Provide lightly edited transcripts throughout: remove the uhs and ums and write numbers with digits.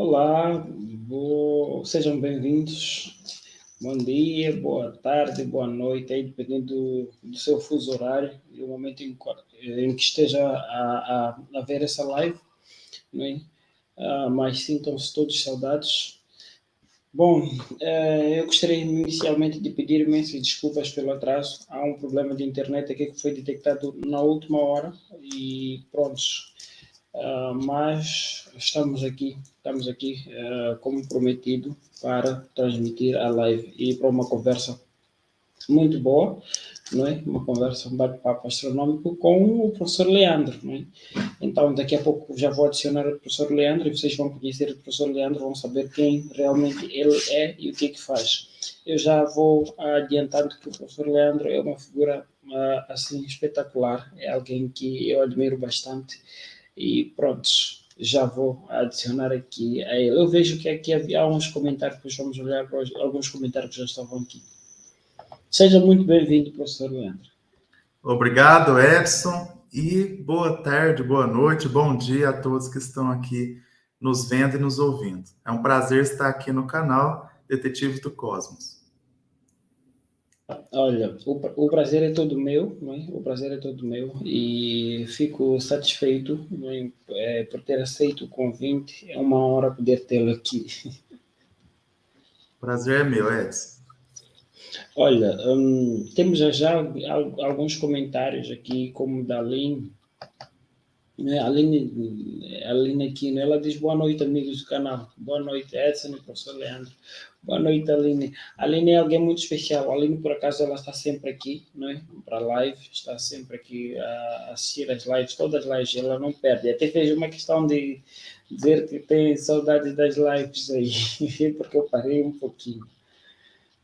Olá, sejam bem-vindos. Bom dia, boa tarde, boa noite, aí dependendo do seu fuso horário e o momento em que esteja a ver essa live, não é? Mas sintam-se todos saudados. Bom, eu gostaria inicialmente de pedir imensas desculpas pelo atraso. Há um problema de internet aqui que foi detectado na última hora e pronto. Mas estamos aqui como prometido para transmitir a live e para uma conversa muito boa, não é? Uma conversa, um bate-papo astronômico com o professor Leandro, não é? Então, daqui a pouco já vou adicionar o professor Leandro e vocês vão conhecer o professor Leandro, vão saber quem realmente ele é e o que faz. Eu já vou adiantando que o professor Leandro é uma figura assim espetacular, é alguém que eu admiro bastante e pronto, já vou adicionar aqui a ele. Eu vejo que aqui havia uns comentários, depois vamos olhar para alguns comentários que já estavam aqui. Seja muito bem-vindo, professor Leandro. Obrigado, Edson, e boa tarde, boa noite, bom dia a todos que estão aqui nos vendo e nos ouvindo. É um prazer estar aqui no canal Detetive do Cosmos. Olha, o prazer é todo meu, não é? O prazer é todo meu e fico satisfeito, não é? Por ter aceito o convite. É uma honra poder tê-lo aqui. Prazer é meu, Edson. Olha, temos já alguns comentários aqui, como da Aline. A Aline aqui, né? Ela diz boa noite, amigos do canal. Boa noite, Edson e professor Leandro. Boa noite, Aline. A Aline é alguém muito especial. A Aline, por acaso, ela está sempre aqui, não é? Para a live, está sempre aqui a assistir as lives, todas as lives, ela não perde. Até fez uma questão de dizer que tem saudades das lives aí, porque eu parei um pouquinho.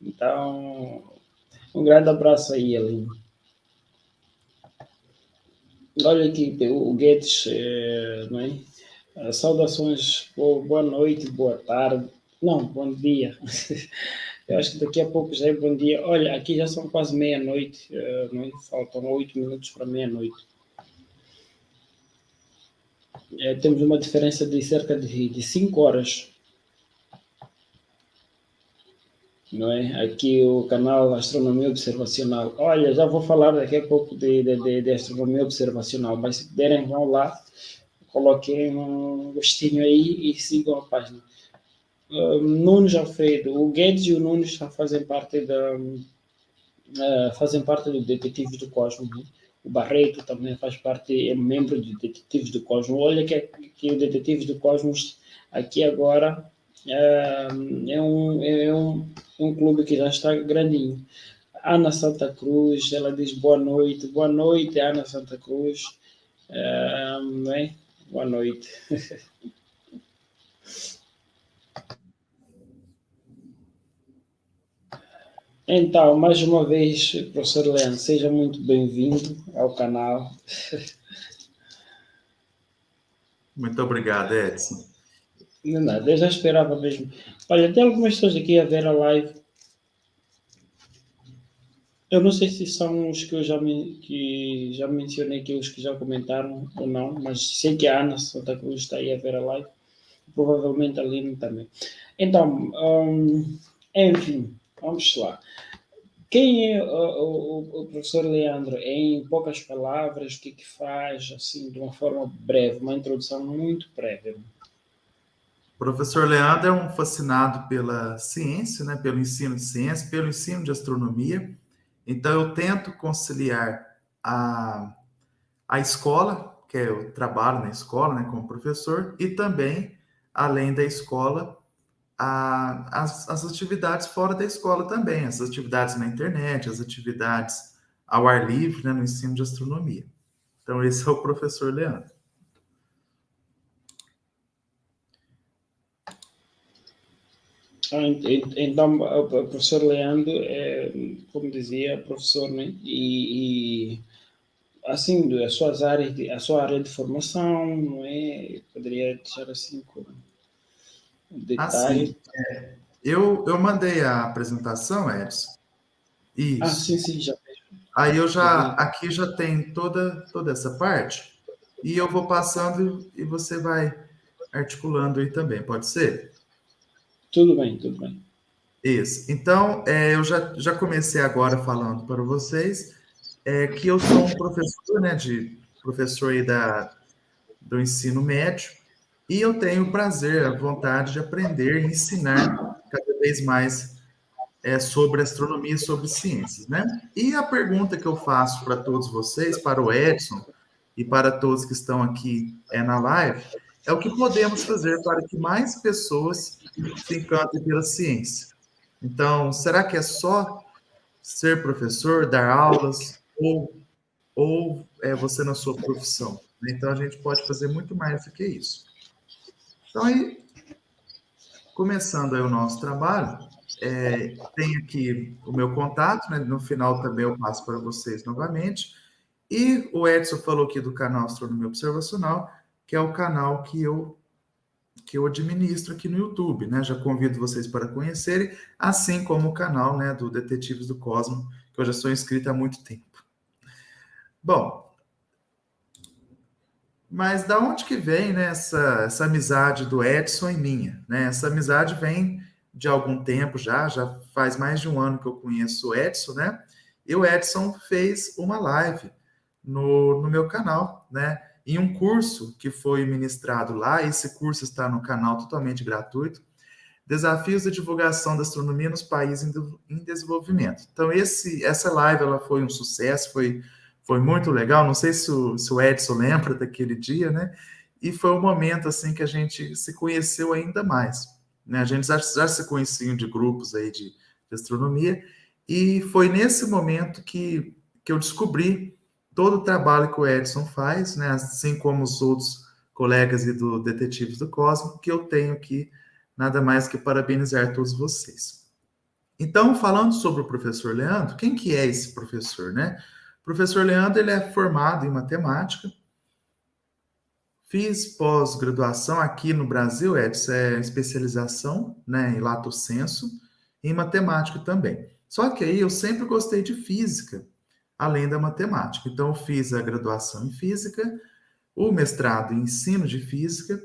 Então, um grande abraço aí, Aline. Olha aqui, o Guedes, não é? Saudações, boa noite, boa tarde. Não, bom dia. Eu acho que daqui a pouco já é bom dia. Olha, aqui já são quase meia-noite, não é? Faltam 8 minutos para meia-noite. Temos uma diferença de cerca de 5 horas. Não é? Aqui o canal Astronomia Observacional. Olha, já vou falar daqui a pouco de astronomia observacional, mas se puderem, vão lá, coloquem um gostinho aí e sigam a página. Nunes Alfredo, o Guedes e o Nunes já fazem parte do Detetives do Cosmos. Né? O Barreto também faz parte, é membro do Detetives do Cosmos. Olha que o Detetives do Cosmos aqui agora é um clube que já está grandinho. Ana Santa Cruz, ela diz boa noite, Ana Santa Cruz. Né? Boa noite. Então, mais uma vez, professor Leandro, seja muito bem-vindo ao canal. Muito obrigado, Edson. Não nada, eu já esperava mesmo. Olha, tem algumas pessoas aqui a ver a live. Eu não sei se são os que eu que já mencionei aqui, os que já comentaram ou não, mas sei que a Ana Santa Cruz está aí a ver a live. Provavelmente a Lina também. Então, enfim, vamos lá. Quem é o professor Leandro? Em poucas palavras, o que faz, assim, de uma forma breve, uma introdução muito breve. O professor Leandro é um fascinado pela ciência, né, pelo ensino de ciência, pelo ensino de astronomia. Então, eu tento conciliar a escola, que eu trabalho na escola, né, como professor, e também, além da escola, as atividades fora da escola também, as atividades na internet, as atividades ao ar livre, né, no ensino de astronomia. Então, esse é o professor Leandro. Então, o professor Leandro é, como dizia, professor, né? E assim, a sua área de formação, não é? Poderia deixar assim com detalhe. Assim, eu mandei a apresentação, Edson. Sim, Isso. sim, Aí já vi. aqui já tem toda essa parte, e eu vou passando e você vai articulando aí também, pode ser? Tudo bem, tudo bem. Isso. Então, eu já comecei agora falando para vocês que eu sou um professor, né, professor aí do ensino médio, e eu tenho o prazer, a vontade de aprender e ensinar cada vez mais sobre astronomia e sobre ciências, né? E a pergunta que eu faço para todos vocês, para o Edson e para todos que estão aqui na live, é o que podemos fazer para que mais pessoas se encantem pela ciência. Então, será que é só ser professor, dar aulas, ou é você na sua profissão? Então, a gente pode fazer muito mais do que isso. Então, aí, começando aí o nosso trabalho, tem aqui o meu contato, né? No final também eu passo para vocês novamente. E o Edson falou aqui do canal Astronomia Observacional, que é o canal que eu administro aqui no YouTube, né? Já convido vocês para conhecerem, assim como o canal, né, do Detetives do Cosmo, que eu já sou inscrito há muito tempo. Bom, mas da onde que vem, né, essa amizade do Edson e minha, né? Essa amizade vem de algum tempo já faz mais de um ano que eu conheço o Edson, né? E o Edson fez uma live no meu canal, né? Em um curso que foi ministrado lá, esse curso está no canal totalmente gratuito, Desafios da Divulgação da Astronomia nos Países em Desenvolvimento. Então, essa live ela foi um sucesso, foi muito legal, não sei se o Edson lembra daquele dia, né? E foi um momento, assim, que a gente se conheceu ainda mais, né? A gente já se conhecia de grupos aí de astronomia, e foi nesse momento que eu descobri todo o trabalho que o Edson faz, né? Assim como os outros colegas e do Detetives do Cosmo, que eu tenho aqui nada mais que parabenizar todos vocês. Então, falando sobre o professor Leandro, quem que é esse professor, né? O professor Leandro, ele é formado em matemática, fiz pós-graduação aqui no Brasil, Edson, especialização, né, em lato sensu, e em matemática também. Só que aí eu sempre gostei de física, além da matemática. Então, eu fiz a graduação em física, o mestrado em ensino de física,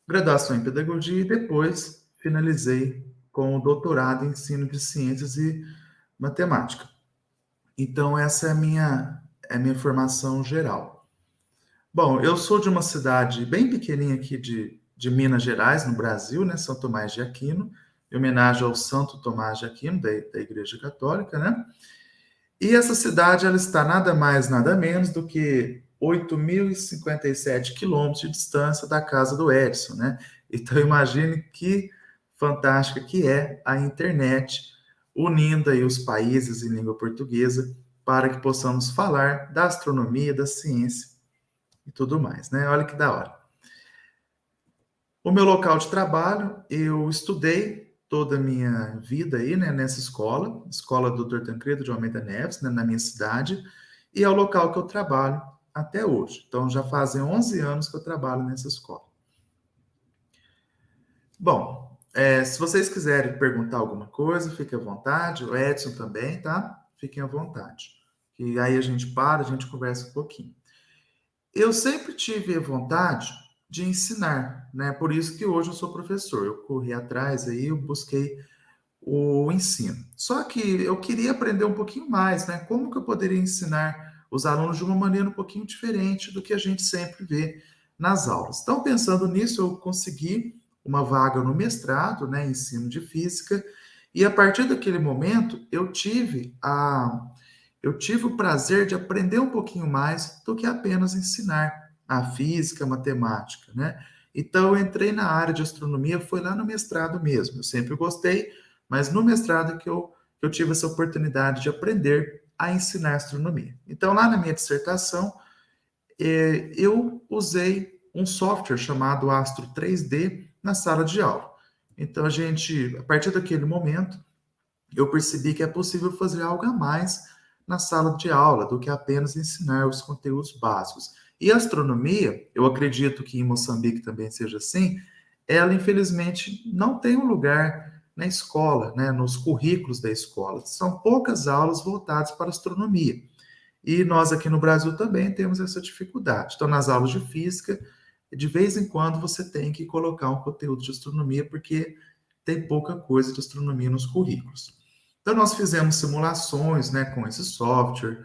graduação em pedagogia e depois finalizei com o doutorado em ensino de ciências e matemática. Então, essa é a minha formação geral. Bom, eu sou de uma cidade bem pequenininha aqui de Minas Gerais, no Brasil, né? São Tomás de Aquino, em homenagem ao Santo Tomás de Aquino, da Igreja Católica, né? E essa cidade, ela está nada mais, nada menos do que 8.057 quilômetros de distância da casa do Edson, né? Então, imagine que fantástica que é a internet, unindo aí os países em língua portuguesa para que possamos falar da astronomia, da ciência e tudo mais, né? Olha que da hora. O meu local de trabalho, eu estudei toda a minha vida aí, né, nessa escola do Dr. Tancredo de Almeida Neves, né, na minha cidade, e é o local que eu trabalho até hoje. Então, já fazem 11 anos que eu trabalho nessa escola. Bom, se vocês quiserem perguntar alguma coisa, fiquem à vontade. O Edson também, tá? Fiquem à vontade. E aí a gente conversa um pouquinho. Eu sempre tive a vontade de ensinar, né? Por isso que hoje eu sou professor. Eu corri atrás aí, eu busquei o ensino. Só que eu queria aprender um pouquinho mais, né? Como que eu poderia ensinar os alunos de uma maneira um pouquinho diferente do que a gente sempre vê nas aulas. Então, pensando nisso, eu consegui uma vaga no mestrado, né, em ensino de física, e a partir daquele momento eu tive o prazer de aprender um pouquinho mais do que apenas ensinar a física, a matemática, né? Então, eu entrei na área de astronomia, foi lá no mestrado mesmo. Eu sempre gostei, mas no mestrado que eu tive essa oportunidade de aprender a ensinar astronomia. Então, lá na minha dissertação, eu usei um software chamado Astro 3D na sala de aula. Então, a partir daquele momento, eu percebi que é possível fazer algo a mais na sala de aula do que apenas ensinar os conteúdos básicos. E a astronomia, eu acredito que em Moçambique também seja assim, ela infelizmente não tem um lugar na escola, né, nos currículos da escola. São poucas aulas voltadas para a astronomia. E nós aqui no Brasil também temos essa dificuldade. Então, nas aulas de física, de vez em quando você tem que colocar um conteúdo de astronomia, porque tem pouca coisa de astronomia nos currículos. Então, nós fizemos simulações, né, com esse software,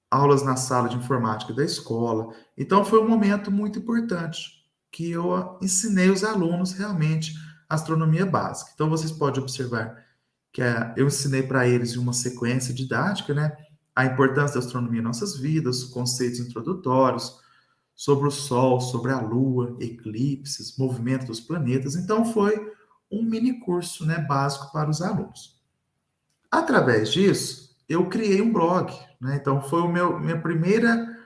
aulas na sala de informática da escola. Então, foi um momento muito importante, que eu ensinei os alunos realmente astronomia básica. Então, vocês podem observar que eu ensinei para eles em uma sequência didática, né, a importância da astronomia em nossas vidas, conceitos introdutórios, sobre o Sol, sobre a Lua, eclipses, movimento dos planetas. Então, foi um mini curso, né, básico para os alunos. Através disso, eu criei um blog, né? Então, foi minha primeira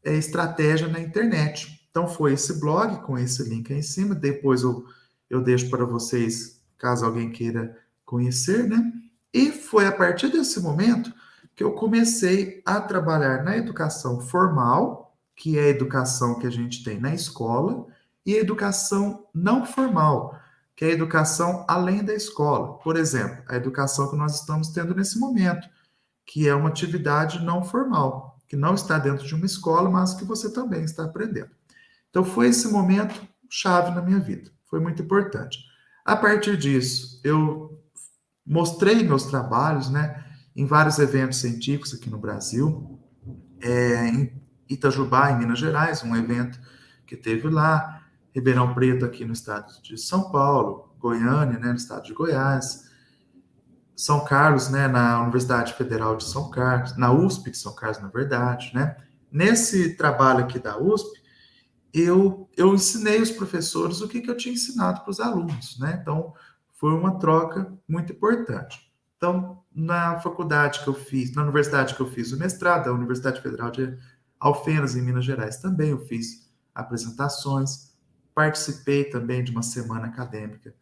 estratégia na internet. Então, foi esse blog com esse link aí em cima. Depois eu deixo para vocês, caso alguém queira conhecer, né? E foi a partir desse momento que eu comecei a trabalhar na educação formal, que é a educação que a gente tem na escola, e a educação não formal, que é a educação além da escola. Por exemplo, a educação que nós estamos tendo nesse momento, que é uma atividade não formal, que não está dentro de uma escola, mas que você também está aprendendo. Então, foi esse momento chave na minha vida. Foi muito importante. A partir disso, eu mostrei meus trabalhos, né, em vários eventos científicos aqui no Brasil, em Itajubá, em Minas Gerais, um evento que teve lá, Ribeirão Preto, aqui no estado de São Paulo, Goiânia, né, no estado de Goiás, São Carlos, né, na Universidade Federal de São Carlos, na USP de São Carlos, na verdade, né. Nesse trabalho aqui da USP, eu ensinei os professores o que eu tinha ensinado para os alunos, né? Então, foi uma troca muito importante. Então, na faculdade que eu fiz, na universidade que eu fiz o mestrado, a Universidade Federal de Alfenas, em Minas Gerais, também eu fiz apresentações, participei também de uma semana acadêmica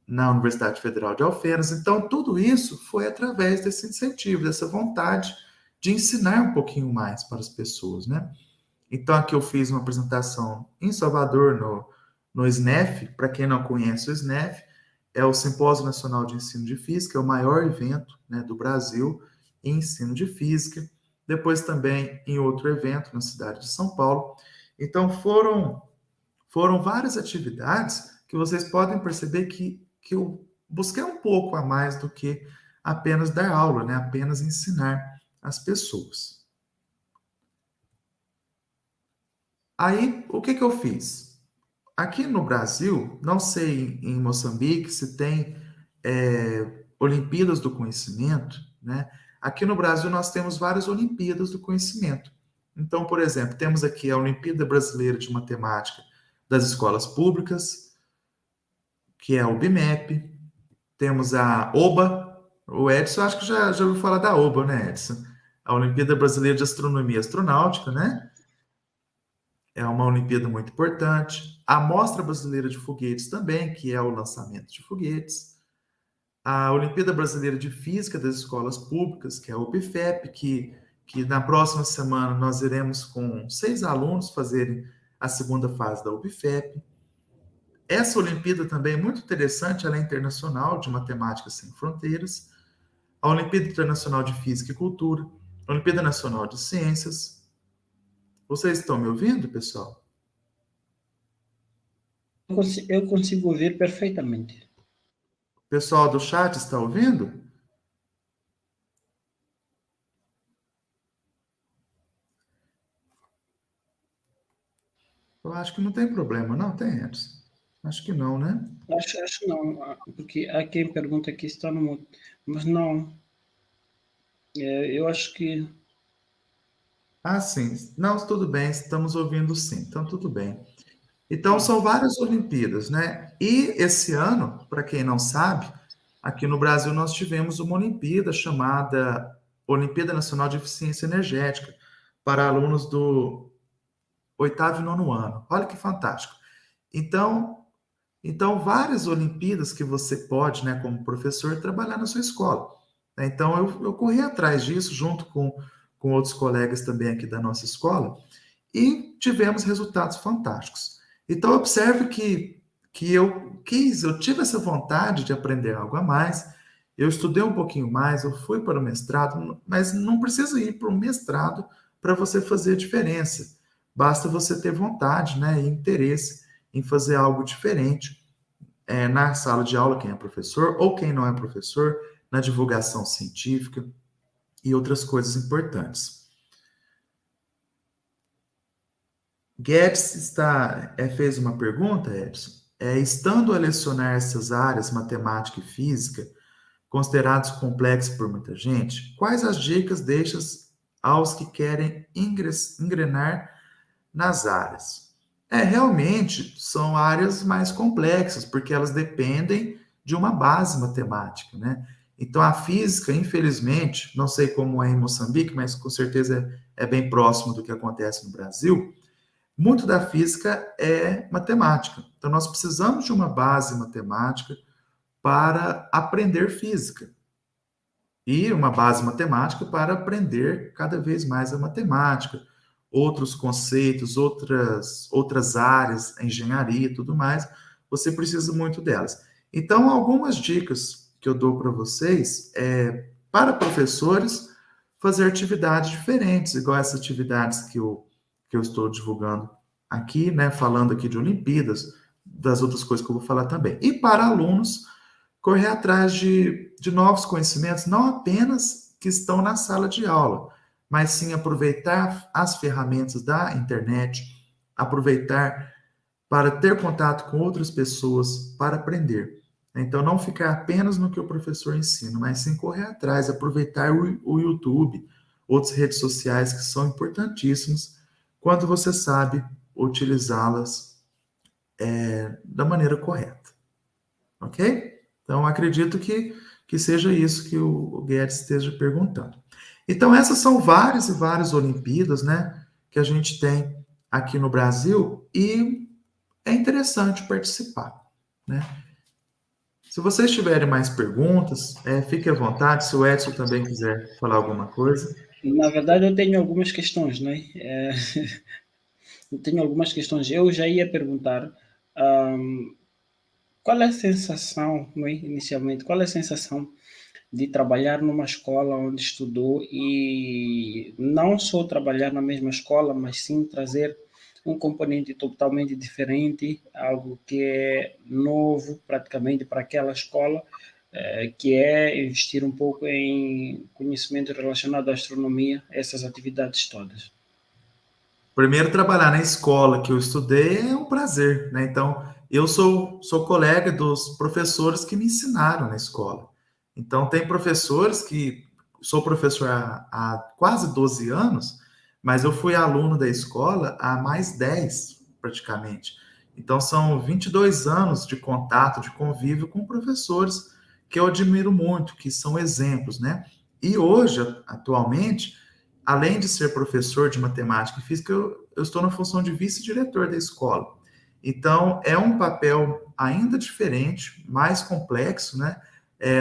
na Universidade Federal de Alfenas. Então, tudo isso foi através desse incentivo, dessa vontade de ensinar um pouquinho mais para as pessoas, né? Então, aqui eu fiz uma apresentação em Salvador, no SNEF. Para quem não conhece o SNEF, é o Simpósio Nacional de Ensino de Física, é o maior evento, né, do Brasil em ensino de física. Depois também em outro evento na cidade de São Paulo. Então, foram várias atividades que vocês podem perceber que eu busquei um pouco a mais do que apenas dar aula, né, apenas ensinar as pessoas. Aí, o que eu fiz? Aqui no Brasil, não sei em Moçambique se tem Olimpíadas do Conhecimento, né? Aqui no Brasil nós temos várias Olimpíadas do Conhecimento. Então, por exemplo, temos aqui a Olimpíada Brasileira de Matemática das Escolas Públicas, que é a UBMEP. Temos a OBA. O Edson, acho que já ouviu falar da OBA, né, Edson? A Olimpíada Brasileira de Astronomia e Astronáutica, né? É uma Olimpíada muito importante. A Mostra Brasileira de Foguetes também, que é o lançamento de foguetes. A Olimpíada Brasileira de Física das Escolas Públicas, que é a OBFEP, que na próxima semana nós iremos com 6 alunos fazerem a segunda fase da OBFEP. Essa Olimpíada também é muito interessante, ela é internacional, de Matemática Sem Fronteiras. A Olimpíada Internacional de Física e Cultura. A Olimpíada Nacional de Ciências. Vocês estão me ouvindo, pessoal? Eu consigo ver perfeitamente. O pessoal do chat está ouvindo? Eu acho que não tem problema, não tem, Edson? Acho que não, né? Acho não, porque há quem pergunta que está no mudo, mas não. Eu acho que Ah, sim. Não, tudo bem, estamos ouvindo sim, então tudo bem. Então, são várias Olimpíadas, né? E esse ano, para quem não sabe, aqui no Brasil nós tivemos uma Olimpíada chamada Olimpíada Nacional de Eficiência Energética para alunos do oitavo e nono ano. Olha que fantástico. Então, várias Olimpíadas que você pode, né, como professor, trabalhar na sua escola. Então, eu corri atrás disso junto com outros colegas também aqui da nossa escola e tivemos resultados fantásticos. Então, observe que eu tive essa vontade de aprender algo a mais, eu estudei um pouquinho mais, eu fui para o mestrado, mas não precisa ir para o mestrado para você fazer a diferença. basta você ter vontade, né, e interesse em fazer algo diferente na sala de aula, quem é professor ou quem não é professor, na divulgação científica e outras coisas importantes. Guedes fez uma pergunta, Edson. Estando a lecionar essas áreas, matemática e física, considerados complexos por muita gente, quais as dicas deixas aos que querem engrenar nas áreas? Realmente são áreas mais complexas, porque elas dependem de uma base matemática, né? Então, a física, infelizmente, não sei como é em Moçambique, mas com certeza é bem próximo do que acontece no Brasil, muito da física é matemática. Então, nós precisamos de uma base matemática para aprender física e uma base matemática para aprender cada vez mais a matemática, outros conceitos, outras áreas, a engenharia e tudo mais, você precisa muito delas. Então, algumas dicas que eu dou para vocês para professores, fazer atividades diferentes, igual essas atividades que eu estou divulgando aqui, né, falando aqui de Olimpíadas, das outras coisas que eu vou falar também. E para alunos, correr atrás de novos conhecimentos, não apenas que estão na sala de aula, mas sim aproveitar as ferramentas da internet, aproveitar para ter contato com outras pessoas, para aprender. Então, não ficar apenas no que o professor ensina, mas sim correr atrás, aproveitar o YouTube, outras redes sociais que são importantíssimas quando você sabe utilizá-las da maneira correta. Ok? Então, acredito que seja isso que o Guedes esteja perguntando. Então, essas são várias e várias Olimpíadas, né, que a gente tem aqui no Brasil e é interessante participar, né? Se vocês tiverem mais perguntas, fique à vontade. Se o Edson também quiser falar alguma coisa. Na verdade, eu tenho algumas questões, né? Eu tenho algumas questões. Eu já ia perguntar qual é a sensação, não é? Inicialmente, qual é a sensação de trabalhar numa escola onde estudou e não só trabalhar na mesma escola, mas sim trazer um componente totalmente diferente, algo que é novo praticamente para aquela escola, que é investir um pouco em conhecimento relacionado à astronomia, essas atividades todas. Primeiro, trabalhar na escola que eu estudei é um prazer, né? Então, eu sou colega dos professores que me ensinaram na escola. Então, tem professores que... Sou professor há quase 12 anos, mas eu fui aluno da escola há mais 10, praticamente. Então, são 22 anos de contato, de convívio com professores que eu admiro muito, que são exemplos, né? E hoje, atualmente, além de ser professor de matemática e física, eu estou na função de vice-diretor da escola. Então, é um papel ainda diferente, mais complexo, né,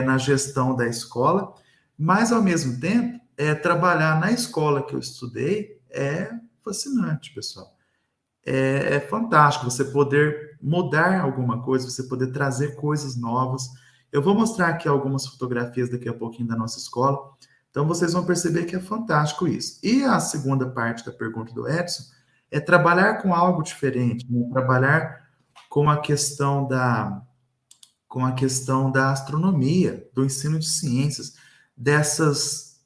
na gestão da escola, mas, ao mesmo tempo, trabalhar na escola que eu estudei é fascinante, pessoal. É fantástico você poder mudar alguma coisa, você poder trazer coisas novas. Eu vou mostrar aqui algumas fotografias daqui a pouquinho da nossa escola, então vocês vão perceber que é fantástico isso. E a segunda parte da pergunta do Edson é trabalhar com algo diferente, né? Trabalhar com com a questão da astronomia, do ensino de ciências, dessas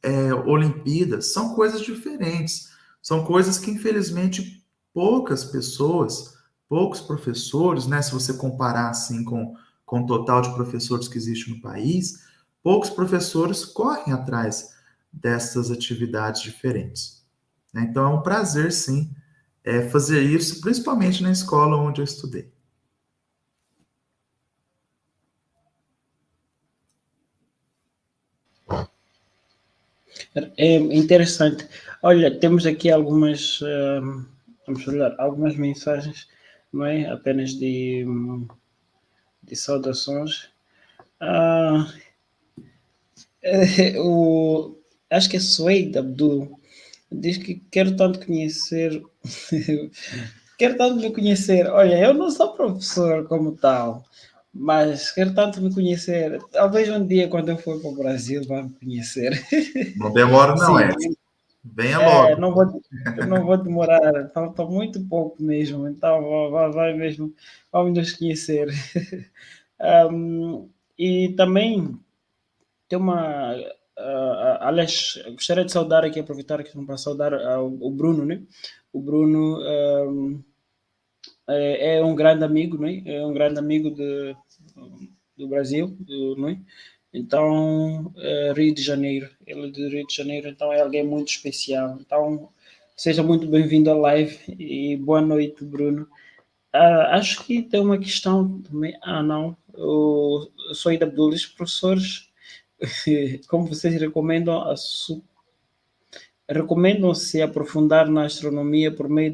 Olimpíadas. São coisas diferentes, são coisas que, infelizmente, poucas pessoas, poucos professores, né, se você comparar assim com o total de professores que existe no país, poucos professores correm atrás dessas atividades diferentes, né? Então, é um prazer, sim, fazer isso, principalmente na escola onde eu estudei. É interessante. Olha, temos aqui algumas, vamos olhar, algumas mensagens, não é? Apenas de saudações. Ah, acho que é Suede Abdul. Diz que quero tanto conhecer. Quero tanto me conhecer. Olha, eu não sou professor como tal, mas quero tanto me conhecer. Talvez um dia, quando eu for para o Brasil, vá me conhecer. Não demora, não, Sim, Edson. Venha logo. Não vou, não vou demorar, falta muito pouco mesmo, então vai mesmo, vamos nos conhecer. E também tem uma. Aliás, gostaria de saudar aqui, aproveitar aqui para saudar o Bruno, né? O Bruno é um grande amigo, né? É um grande amigo do Brasil, não é? Então, Rio de Janeiro, ele é de Rio de Janeiro, então é alguém muito especial. Então, seja muito bem-vindo à live e boa noite, Bruno. Acho que tem uma questão também. Não, eu sou Ida Abdul, os professores, como vocês recomendam, recomendam se aprofundar na astronomia por meio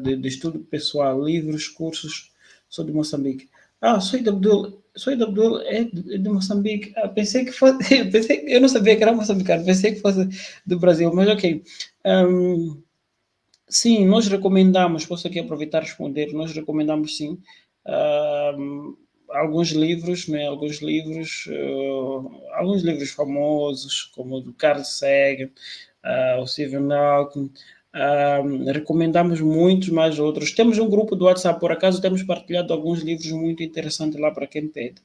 de estudo pessoal, livros, cursos. Sou de Moçambique. Sou de Abdul é de Moçambique. Pensei que fosse, eu não sabia que era moçambicano, pensei que fosse do Brasil, mas ok. Sim, nós recomendamos, posso aqui aproveitar e responder, nós recomendamos sim alguns livros, né, alguns livros famosos, como o do Carl Sagan, o Stephen Hawking, recomendamos muitos mais outros. Temos um grupo do WhatsApp, por acaso temos partilhado alguns livros muito interessantes lá para quem pede.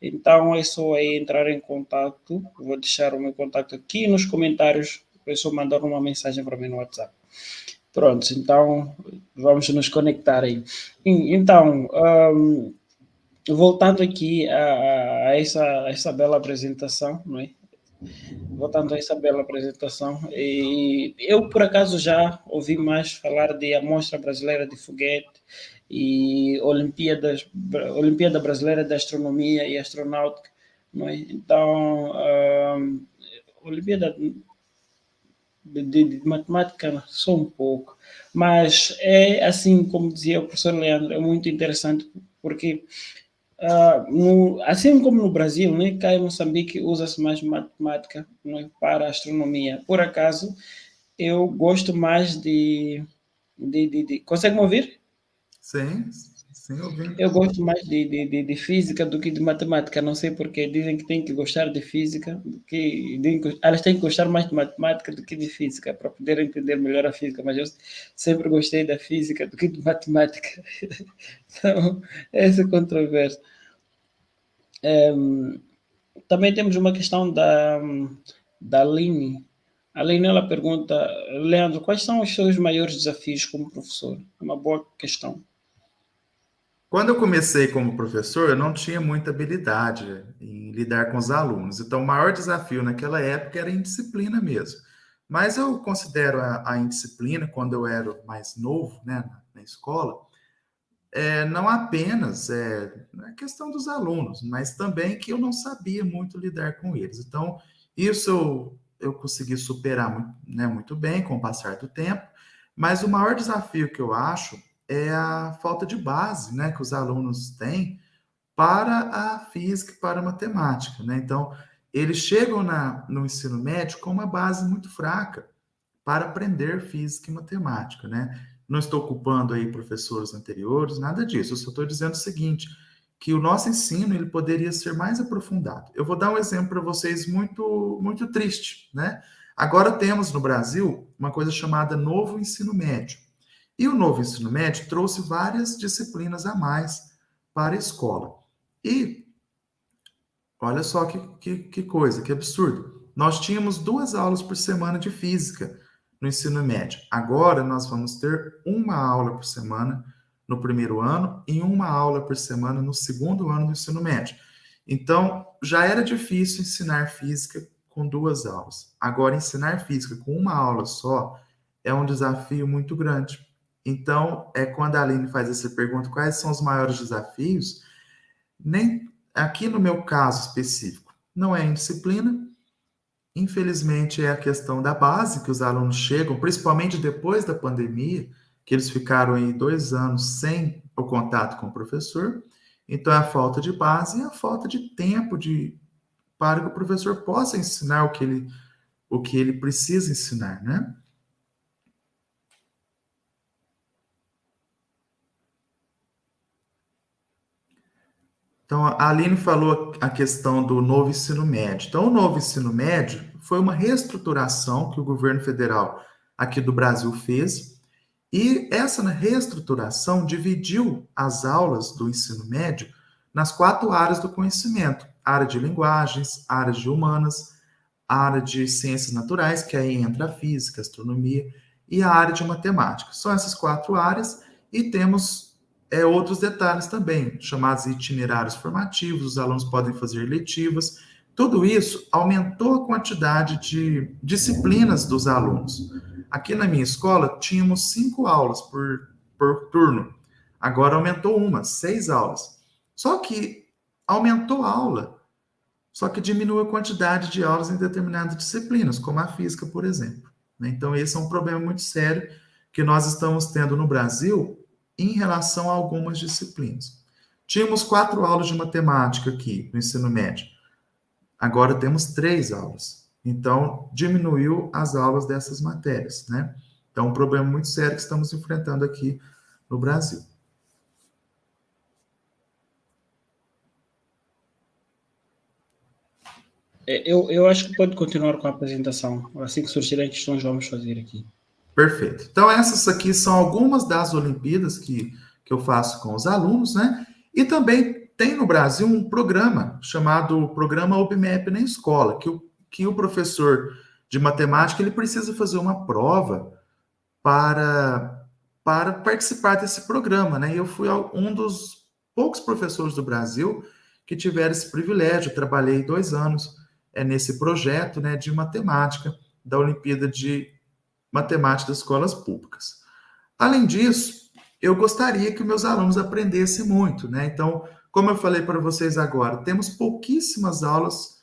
Então é só aí entrar em contato, vou deixar o meu contato aqui nos comentários, é só mandar uma mensagem para mim no WhatsApp. Pronto, então vamos nos conectar aí. Então, voltando aqui a essa bela apresentação, não é? Voltando a essa bela apresentação, e eu por acaso já ouvi mais falar de Amostra Brasileira de Foguete e Olimpíada Brasileira de Astronomia e Astronáutica, não é? Então, Olimpíada de matemática só um pouco, mas é assim como dizia o professor Leandro, é muito interessante porque assim como no Brasil, né, cá em Moçambique usa-se mais matemática, né, para a astronomia. Por acaso, eu gosto mais consegue me ouvir? Sim, sim, ouvindo. Eu gosto mais de física do que de matemática, não sei porque dizem que tem que gostar de física, elas têm que gostar mais de matemática do que de física, para poder entender melhor a física, mas eu sempre gostei da física do que de matemática. Então, essa é controvérsia. Também temos uma questão da Aline. A Aline, ela pergunta, Leandro, quais são os seus maiores desafios como professor? É uma boa questão. Quando eu comecei como professor, eu não tinha muita habilidade em lidar com os alunos. Então, o maior desafio naquela época era a indisciplina mesmo. Mas eu considero a indisciplina, quando eu era mais novo, né, na escola, não apenas a questão dos alunos, mas também que eu não sabia muito lidar com eles. Então, isso eu consegui superar muito, né, muito bem com o passar do tempo, mas o maior desafio que eu acho é a falta de base, né, que os alunos têm para a física e para a matemática, né? Então, eles chegam no ensino médio com uma base muito fraca para aprender física e matemática, né? Não estou culpando aí professores anteriores, nada disso. Eu só estou dizendo o seguinte, que o nosso ensino ele poderia ser mais aprofundado. Eu vou dar um exemplo para vocês muito muito triste, né? Agora temos no Brasil uma coisa chamada novo ensino médio. E o novo ensino médio trouxe várias disciplinas a mais para a escola. E olha só que coisa, que absurdo. Nós tínhamos 2 aulas por semana de física no ensino médio. Agora nós vamos ter uma aula por semana no primeiro ano e uma aula por semana no segundo ano do ensino médio. Então, já era difícil ensinar física com 2 aulas. Agora, ensinar física com uma aula só é um desafio muito grande. Então, quando a Aline faz essa pergunta, quais são os maiores desafios? Nem aqui no meu caso específico, não é indisciplina, infelizmente é a questão da base que os alunos chegam, principalmente depois da pandemia, que eles ficaram aí 2 anos sem o contato com o professor, então é a falta de base e a falta de tempo para que o professor possa ensinar o que ele precisa ensinar, né? Então, a Aline falou a questão do novo ensino médio. Então, o novo ensino médio foi uma reestruturação que o governo federal aqui do Brasil fez, e essa reestruturação dividiu as aulas do ensino médio nas 4 áreas do conhecimento: área de linguagens, área de humanas, área de ciências naturais, que aí entra a física, a astronomia, e a área de matemática. São essas 4 áreas, e temos outros detalhes também, chamados itinerários formativos, os alunos podem fazer letivas. Tudo isso aumentou a quantidade de disciplinas dos alunos. Aqui na minha escola, tínhamos 5 aulas por turno. Agora aumentou 6 aulas. Só que aumentou a aula, só que diminui a quantidade de aulas em determinadas disciplinas, como a física, por exemplo. Então, esse é um problema muito sério que nós estamos tendo no Brasil em relação a algumas disciplinas. Tínhamos 4 aulas de matemática aqui no ensino médio. Agora temos 3 aulas. Então, diminuiu as aulas dessas matérias, né? Então, um problema muito sério que estamos enfrentando aqui no Brasil. Eu acho que pode continuar com a apresentação. Assim que surgirem questões, vamos fazer aqui. Perfeito. Então, essas aqui são algumas das Olimpíadas que eu faço com os alunos, né? E também tem no Brasil um programa chamado Programa OBMEP na Escola, que o professor de matemática ele precisa fazer uma prova para participar desse programa, né? E eu fui um dos poucos professores do Brasil que tiveram esse privilégio. Eu trabalhei 2 anos nesse projeto, né, de matemática da Olimpíada de Matemática das Escolas Públicas. Além disso, eu gostaria que meus alunos aprendessem muito, né? Então, como eu falei para vocês agora, temos pouquíssimas aulas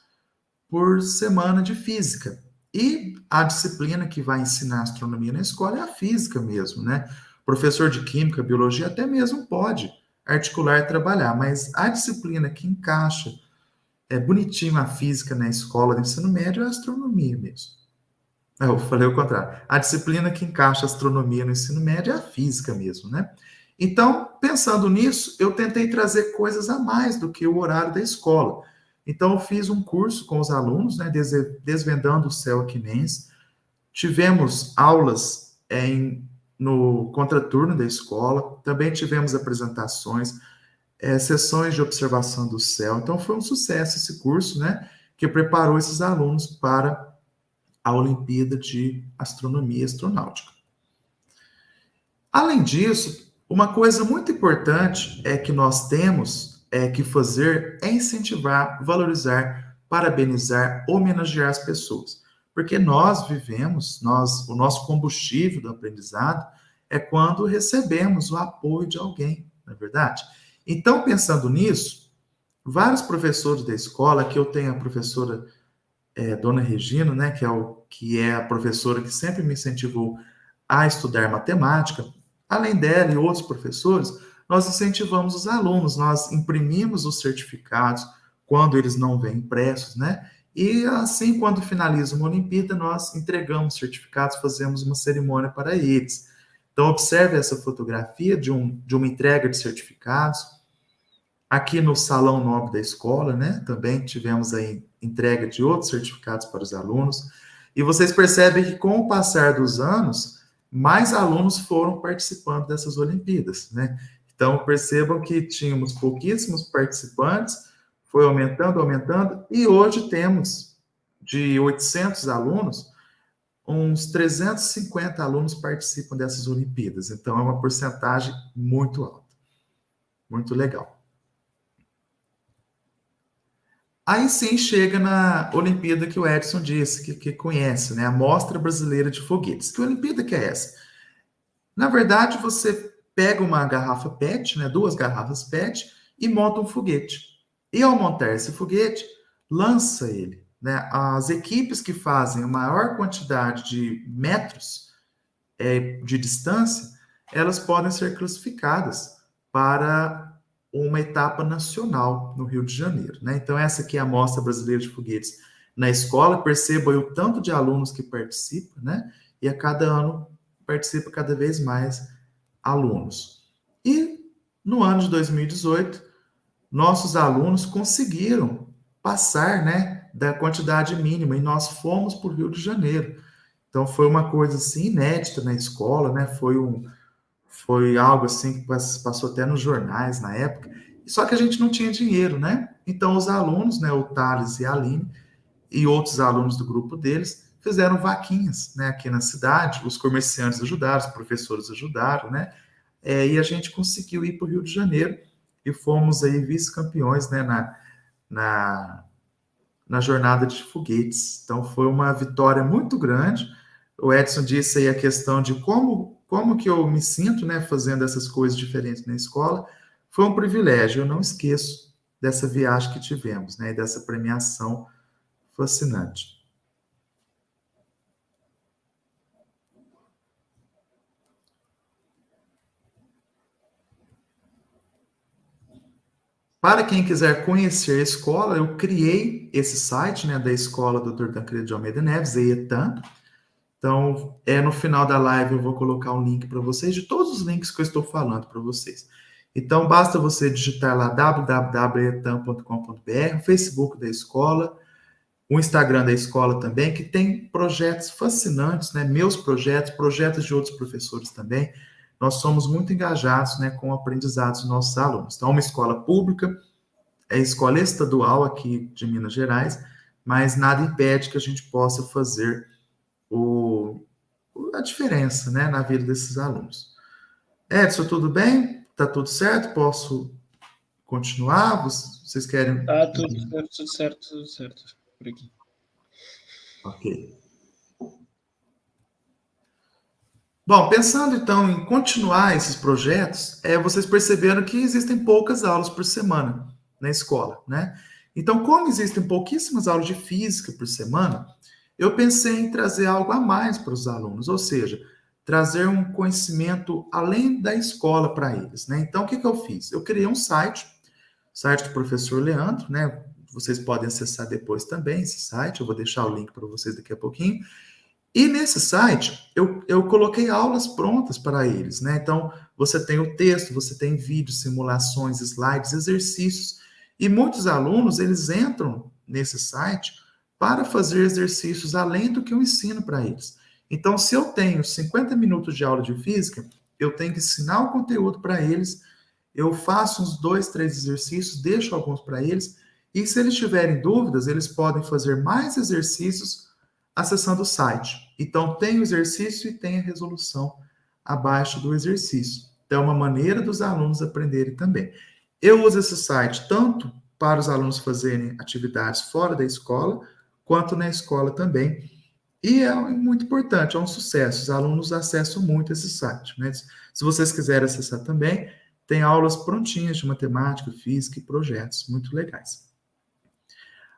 por semana de física. E a disciplina que vai ensinar astronomia na escola é a física mesmo, né? Professor de química, biologia até mesmo pode articular e trabalhar, mas a disciplina que encaixa bonitinho a física na escola de ensino médio é a astronomia mesmo. Eu falei o contrário. A disciplina que encaixa a astronomia no ensino médio é a física mesmo, né? Então, pensando nisso, eu tentei trazer coisas a mais do que o horário da escola. Então, eu fiz um curso com os alunos, né, Desvendando o Céu Aquinense. Tivemos aulas no contraturno da escola, também tivemos apresentações, sessões de observação do céu. Então, foi um sucesso esse curso, né, que preparou esses alunos para a Olimpíada de Astronomia e Astronáutica. Além disso, uma coisa muito importante que nós temos que fazer é incentivar, valorizar, parabenizar, homenagear as pessoas. Porque nós vivemos, o nosso combustível do aprendizado é quando recebemos o apoio de alguém, não é verdade? Então, pensando nisso, vários professores da escola, que eu tenho a professora Dona Regina, né, que é a professora que sempre me incentivou a estudar matemática, além dela e outros professores, nós incentivamos os alunos, nós imprimimos os certificados quando eles não vêm impressos, né? E assim, quando finaliza uma Olimpíada, nós entregamos certificados, fazemos uma cerimônia para eles. Então, observe essa fotografia de uma entrega de certificados. Aqui no Salão Nobre da escola, né? Também tivemos aí entrega de outros certificados para os alunos. E vocês percebem que, com o passar dos anos, mais alunos foram participando dessas Olimpíadas, né? Então, percebam que tínhamos pouquíssimos participantes, foi aumentando, e hoje temos, de 800 alunos, uns 350 alunos participam dessas Olimpíadas. Então, é uma porcentagem muito alta. Muito legal. Aí sim chega na Olimpíada que o Edson disse, que conhece, né? A Mostra Brasileira de Foguetes. Que Olimpíada que é essa? Na verdade, você pega uma garrafa PET, né? 2 garrafas PET, e monta um foguete. E ao montar esse foguete, lança ele, né? As equipes que fazem a maior quantidade de metros de distância, elas podem ser classificadas para uma etapa nacional no Rio de Janeiro, né? Então, essa aqui é a Mostra Brasileira de Foguetes na escola. Perceba o tanto de alunos que participam, né? E a cada ano participa cada vez mais alunos. E no ano de 2018, nossos alunos conseguiram passar, né, da quantidade mínima e nós fomos para o Rio de Janeiro. Então, foi uma coisa, assim, inédita na escola, né? Foi algo, assim, que passou até nos jornais na época. Só que a gente não tinha dinheiro, né? Então, os alunos, né, o Thales e a Aline, e outros alunos do grupo deles, fizeram vaquinhas, né, aqui na cidade. Os comerciantes ajudaram, os professores ajudaram, né? E a gente conseguiu ir para o Rio de Janeiro e fomos aí vice-campeões, né, na, na jornada de foguetes. Então foi uma vitória muito grande. O Edson disse aí a questão de como que eu me sinto, né, fazendo essas coisas diferentes na escola. Foi um privilégio, eu não esqueço dessa viagem que tivemos, né, e dessa premiação fascinante. Para quem quiser conhecer a escola, eu criei esse site, né, da escola Dr. Tancredo de Almeida Neves, EETAM. Então, no final da live eu vou colocar um link para vocês, de todos os links que eu estou falando para vocês. Então, basta você digitar lá www.etam.com.br, o Facebook da escola, o Instagram da escola também, que tem projetos fascinantes, né? Meus projetos, projetos de outros professores também. Nós somos muito engajados, né, com o aprendizado dos nossos alunos. Então, é uma escola pública, é escola estadual aqui de Minas Gerais, mas nada impede que a gente possa fazer a diferença, né, na vida desses alunos. Edson, tudo bem? Tá tudo certo? Posso continuar? Vocês querem? Tá tudo certo por aqui. Ok. Bom, pensando então em continuar esses projetos, vocês perceberam que existem poucas aulas por semana na escola, né? Então, como existem pouquíssimas aulas de física por semana, eu pensei em trazer algo a mais para os alunos, ou seja, trazer um conhecimento além da escola para eles, né? Então, o que eu fiz? Eu criei um site do professor Leandro, né? Vocês podem acessar depois também esse site, eu vou deixar o link para vocês daqui a pouquinho. E nesse site, eu coloquei aulas prontas para eles, né? Então, você tem o texto, você tem vídeos, simulações, slides, exercícios. E muitos alunos, eles entram nesse site para fazer exercícios além do que eu ensino para eles. Então, se eu tenho 50 minutos de aula de física, eu tenho que ensinar o conteúdo para eles, eu faço uns 2, 3 exercícios, deixo alguns para eles, e se eles tiverem dúvidas, eles podem fazer mais exercícios acessando o site. Então, tem o exercício e tem a resolução abaixo do exercício. Então, é uma maneira dos alunos aprenderem também. Eu uso esse site tanto para os alunos fazerem atividades fora da escola, quanto na escola também. E é muito importante, é um sucesso. Os alunos acessam muito esse site, né? Se vocês quiserem acessar também, tem aulas prontinhas de matemática, física e projetos muito legais.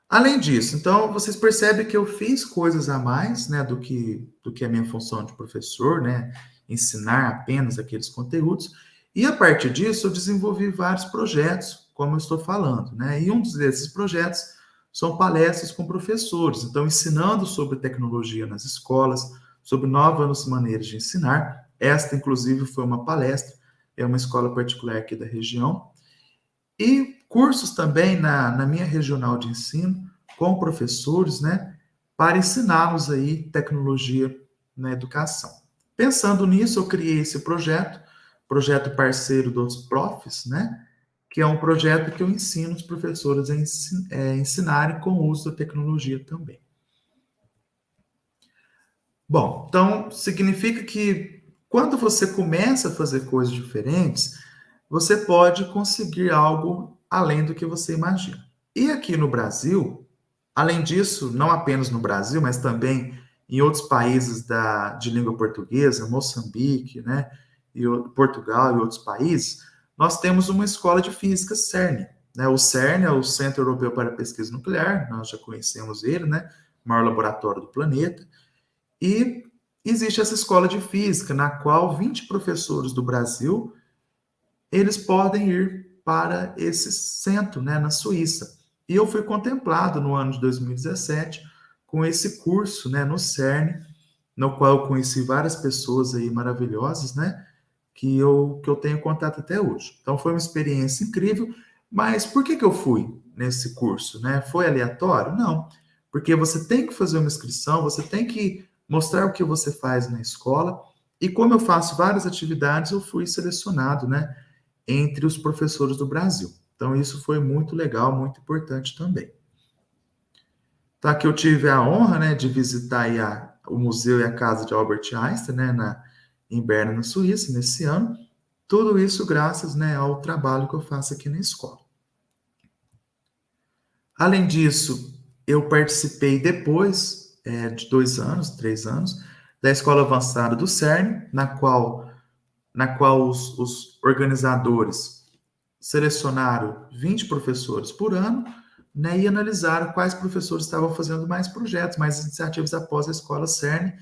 Além disso, então, vocês percebem que eu fiz coisas a mais, né, do que a minha função de professor, né, ensinar apenas aqueles conteúdos, e a partir disso eu desenvolvi vários projetos, como eu estou falando, né, e um desses projetos são palestras com professores, então ensinando sobre tecnologia nas escolas, sobre novas maneiras de ensinar. Esta, inclusive, foi uma palestra, é uma escola particular aqui da região, e cursos também na minha regional de ensino, com professores, né, para ensiná-los aí tecnologia na educação. Pensando nisso, eu criei esse projeto parceiro dos profs, né, que é um projeto que eu ensino os professores a ensinarem com o uso da tecnologia também. Bom, então significa que quando você começa a fazer coisas diferentes, você pode conseguir algo além do que você imagina. E aqui no Brasil, além disso, não apenas no Brasil, mas também em outros países de língua portuguesa, Moçambique, né, e Portugal e outros países, nós temos uma escola de física CERN. Né? O CERN é o Centro Europeu para a Pesquisa Nuclear, nós já conhecemos ele, né, o maior laboratório do planeta. E existe essa escola de física, na qual 20 professores do Brasil, eles podem ir para esse centro, né, na Suíça. E eu fui contemplado no ano de 2017 com esse curso, né, no CERN, no qual eu conheci várias pessoas aí maravilhosas, né, que eu tenho contato até hoje. Então foi uma experiência incrível, mas por que eu fui nesse curso, né? Foi aleatório? Não, porque você tem que fazer uma inscrição, você tem que mostrar o que você faz na escola. E como eu faço várias atividades, eu fui selecionado, né, entre os professores do Brasil. Então, isso foi muito legal, muito importante também. Tá, que eu tive a honra, né, de visitar aí o museu e a casa de Albert Einstein, né, em Berna, na Suíça, nesse ano. Tudo isso graças, né, ao trabalho que eu faço aqui na escola. Além disso, eu participei depois de 2 anos, 3 anos, da Escola Avançada do CERN, na qual os organizadores selecionaram 20 professores por ano, né, e analisaram quais professores estavam fazendo mais projetos, mais iniciativas após a Escola CERN.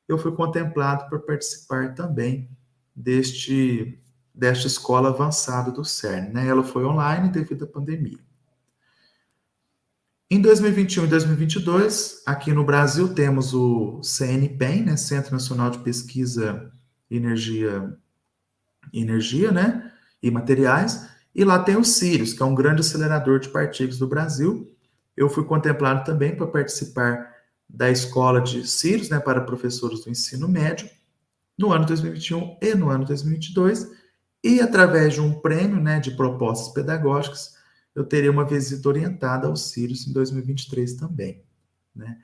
Eu fui contemplado por participar também desta escola avançada do CERN, né? Ela foi online devido à pandemia. Em 2021 e 2022, aqui no Brasil, temos o CNPEM, né? Centro Nacional de Pesquisa em Energia, né? E Materiais, e lá tem o Sirius, que é um grande acelerador de partículas do Brasil. Eu fui contemplado também para participar da escola de Sirius, né, para professores do ensino médio, no ano 2021 e no ano 2022, e através de um prêmio, né, de propostas pedagógicas, eu teria uma visita orientada ao Sirius em 2023 também, né.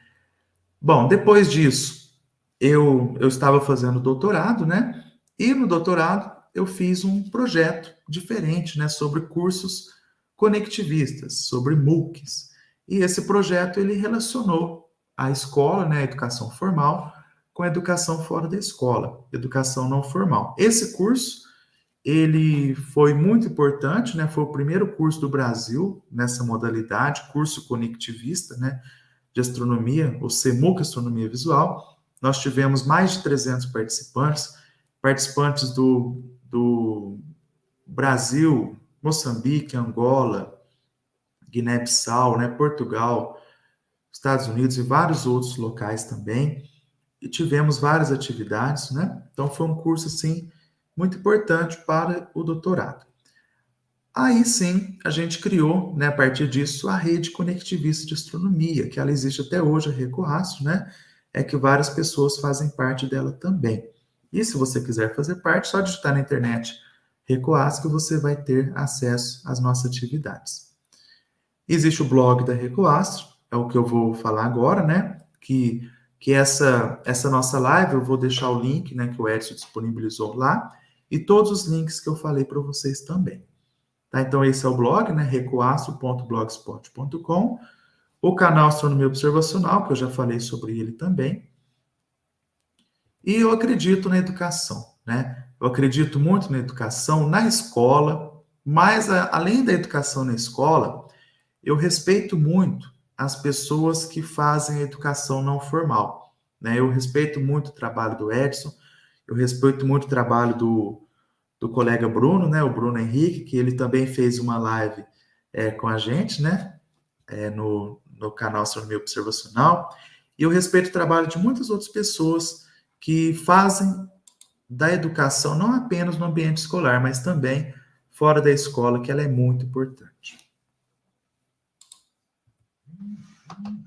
Bom, depois disso, eu estava fazendo doutorado, né, e no doutorado eu fiz um projeto diferente, né, sobre cursos conectivistas, sobre MOOCs. E esse projeto ele relacionou a escola, né, a educação formal, com a educação fora da escola, educação não formal. Esse curso ele foi muito importante, né? Foi o primeiro curso do Brasil nessa modalidade, curso conectivista, né, de astronomia, o CMUC Astronomia Visual. Nós tivemos mais de 300 participantes, participantes do Brasil, Moçambique, Angola, Guiné-Bissau, né, Portugal, Estados Unidos e vários outros locais também. E tivemos várias atividades, né? Então foi um curso assim muito importante para o doutorado. Aí sim, a gente criou, né, a partir disso, a rede conectivista de astronomia, que ela existe até hoje, a Recoastro, né? É que várias pessoas fazem parte dela também. E se você quiser fazer parte, só digitar na internet Recoastro que você vai ter acesso às nossas atividades. Existe o blog da Recoastro, é o que eu vou falar agora, né? Que essa nossa live, eu vou deixar o link, né, que o Edson disponibilizou lá, e todos os links que eu falei para vocês também. Tá? Então, esse é o blog, né, recoastro.blogspot.com, o canal Astronomia Observacional, que eu já falei sobre ele também, e eu acredito na educação, né? Eu acredito muito na educação na escola, mas além da educação na escola, eu respeito muito as pessoas que fazem a educação não formal, né? Eu respeito muito o trabalho do Edson, eu respeito muito o trabalho do colega Bruno, né? O Bruno Henrique, que ele também fez uma live com a gente, né? No canal Astronomia Observacional. E eu respeito o trabalho de muitas outras pessoas que fazem da educação não apenas no ambiente escolar, mas também fora da escola, que ela é muito importante.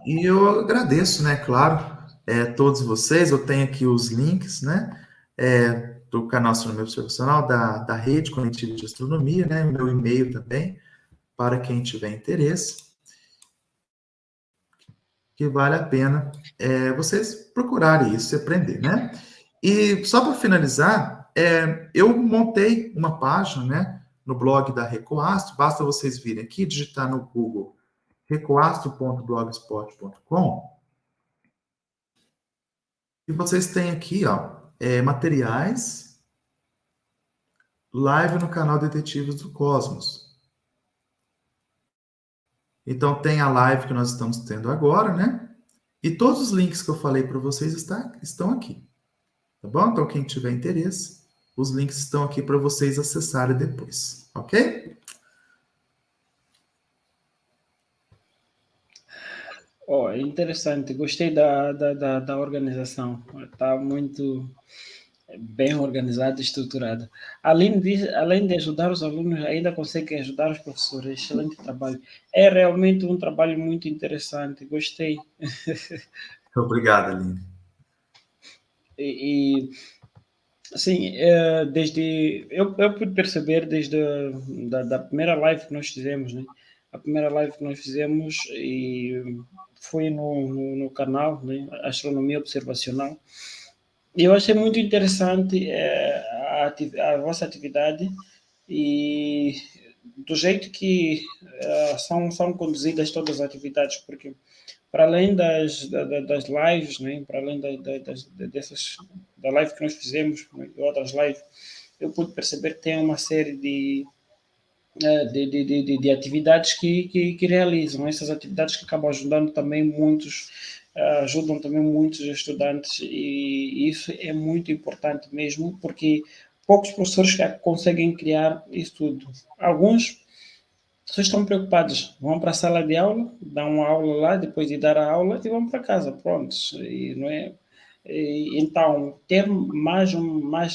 E eu agradeço, né, claro, todos vocês. Eu tenho aqui os links, né, do canal Astronomia Observacional, da Rede Conectiva de Astronomia, né, meu e-mail também, para quem tiver interesse, que vale a pena vocês procurarem isso e aprender, né. E só para finalizar, eu montei uma página, né, no blog da Recoastro, basta vocês virem aqui, digitar no Google recoastro.blogspot.com, e vocês têm aqui, ó, materiais, live no canal Detetives do Cosmos. Então tem a live que nós estamos tendo agora, né? E todos os links que eu falei para vocês estão aqui. Tá bom? Então quem tiver interesse, os links estão aqui para vocês acessarem depois, ok? Oh, é interessante, gostei da organização. Está muito bem organizada e estruturada. Além de ajudar os alunos, ainda consegue ajudar os professores. Excelente trabalho. É realmente um trabalho muito interessante. Gostei. Obrigado, Aline. E sim, desde eu pude perceber desde da primeira live que nós fizemos, né? A primeira live que nós fizemos e foi no canal, né? Astronomia Observacional. E eu achei muito interessante a vossa atividade e do jeito que são conduzidas todas as atividades, porque para além das lives, né, para além da live que nós fizemos, né, e outras lives, eu pude perceber que tem uma série de atividades que realizam. Essas atividades que acabam ajudando também muitos, ajudam também muitos estudantes e isso é muito importante mesmo, porque poucos professores conseguem criar isso tudo. Alguns pessoas estão preocupadas, vão para a sala de aula, dão uma aula lá, depois de dar a aula e vão para casa, prontos. E não é, então, ter mais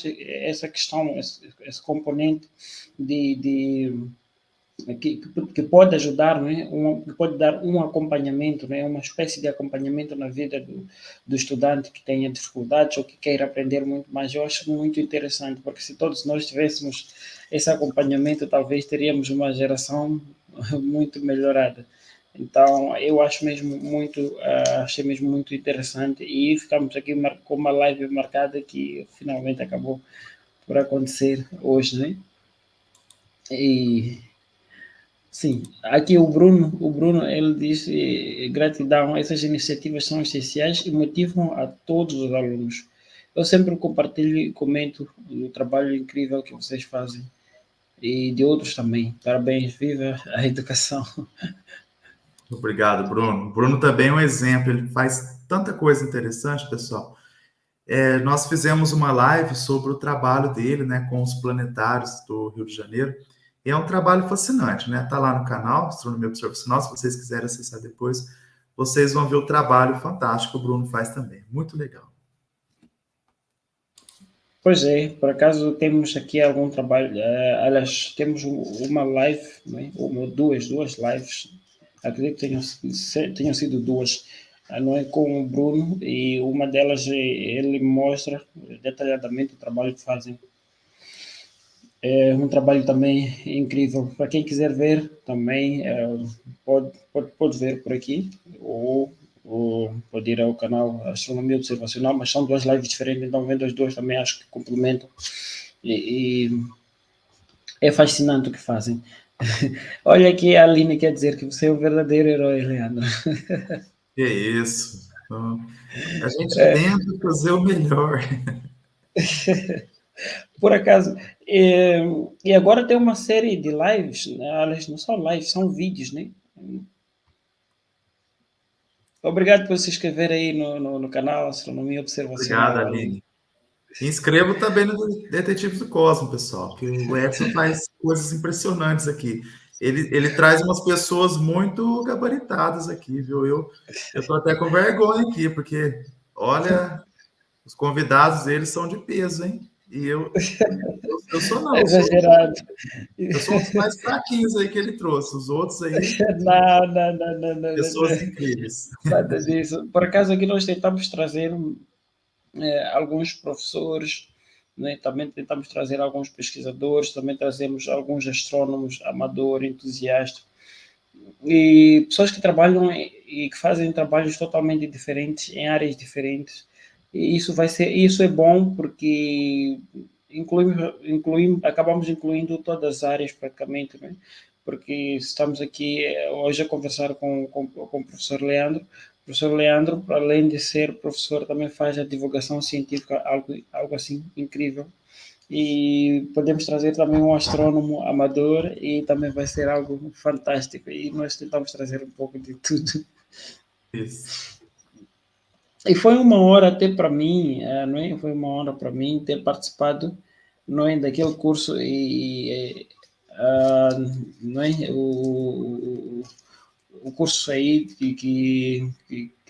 essa questão, esse componente de que pode ajudar, né? Que pode dar um acompanhamento, né? Uma espécie de acompanhamento na vida do estudante que tenha dificuldades ou que queira aprender muito mais. Eu acho muito interessante, porque se todos nós tivéssemos esse acompanhamento, talvez teríamos uma geração muito melhorada. Então, eu acho mesmo muito, achei mesmo muito interessante e ficamos aqui com uma live marcada que finalmente acabou por acontecer hoje, né? E sim, aqui o Bruno, ele diz gratidão, essas iniciativas são essenciais e motivam a todos os alunos. Eu sempre compartilho e comento o trabalho incrível que vocês fazem e de outros também. Parabéns, viva a educação. Obrigado, Bruno. O Bruno também é um exemplo, ele faz tanta coisa interessante, pessoal. Nós fizemos uma live sobre o trabalho dele, né, com os planetários do Rio de Janeiro. E é um trabalho fascinante, né? Tá lá no canal, Astronomia Observacional, se vocês quiserem acessar depois, vocês vão ver o trabalho fantástico que o Bruno faz também. Muito legal. Pois é, por acaso temos aqui algum trabalho, aliás, temos uma live, né? Duas lives, acredito que tenham sido duas, não é, com o Bruno, e uma delas ele mostra detalhadamente o trabalho que fazem. É um trabalho também incrível. Para quem quiser ver, também pode ver por aqui, ou pode ir ao canal Astronomia Observacional, mas são duas lives diferentes, então vendo as duas também acho que complementam. E é fascinante o que fazem. Olha aqui, a Aline quer dizer que você é um verdadeiro herói, Leandro. Que isso. Então, a gente tenta fazer o melhor. Por acaso, e agora tem uma série de lives, né? Aliás, não são lives, são vídeos, né? Obrigado por se inscrever aí no canal Astronomia Obrigado, Observacional, Aline. Aline. E inscreva também no Detetives do Cosmo, pessoal, que o Edson faz coisas impressionantes aqui. Ele traz umas pessoas muito gabaritadas aqui, viu? Eu tô até com vergonha aqui, porque, olha, os convidados, eles são de peso, hein? E eu sou não, Exagerado. eu sou um dos mais fraquinhos aí que ele trouxe. Os outros aí, Não, não, não, não, não, pessoas não, incríveis. nada disso. Por acaso aqui nós tentamos trazer alguns professores, né? Também tentamos trazer alguns pesquisadores, também trazemos alguns astrônomos, amador, entusiasta, e pessoas que trabalham e que fazem trabalhos totalmente diferentes, em áreas diferentes. E isso é bom porque acabamos incluindo todas as áreas praticamente, né? Porque estamos aqui hoje a conversar com o professor Leandro. O professor Leandro, além de ser professor, também faz a divulgação científica, algo assim incrível. E podemos trazer também um astrônomo amador e também vai ser algo fantástico. E nós tentamos trazer um pouco de tudo. Isso. E foi uma honra até para mim, não é? Foi uma honra para mim ter participado, não é, daquele curso e não é, o curso aí que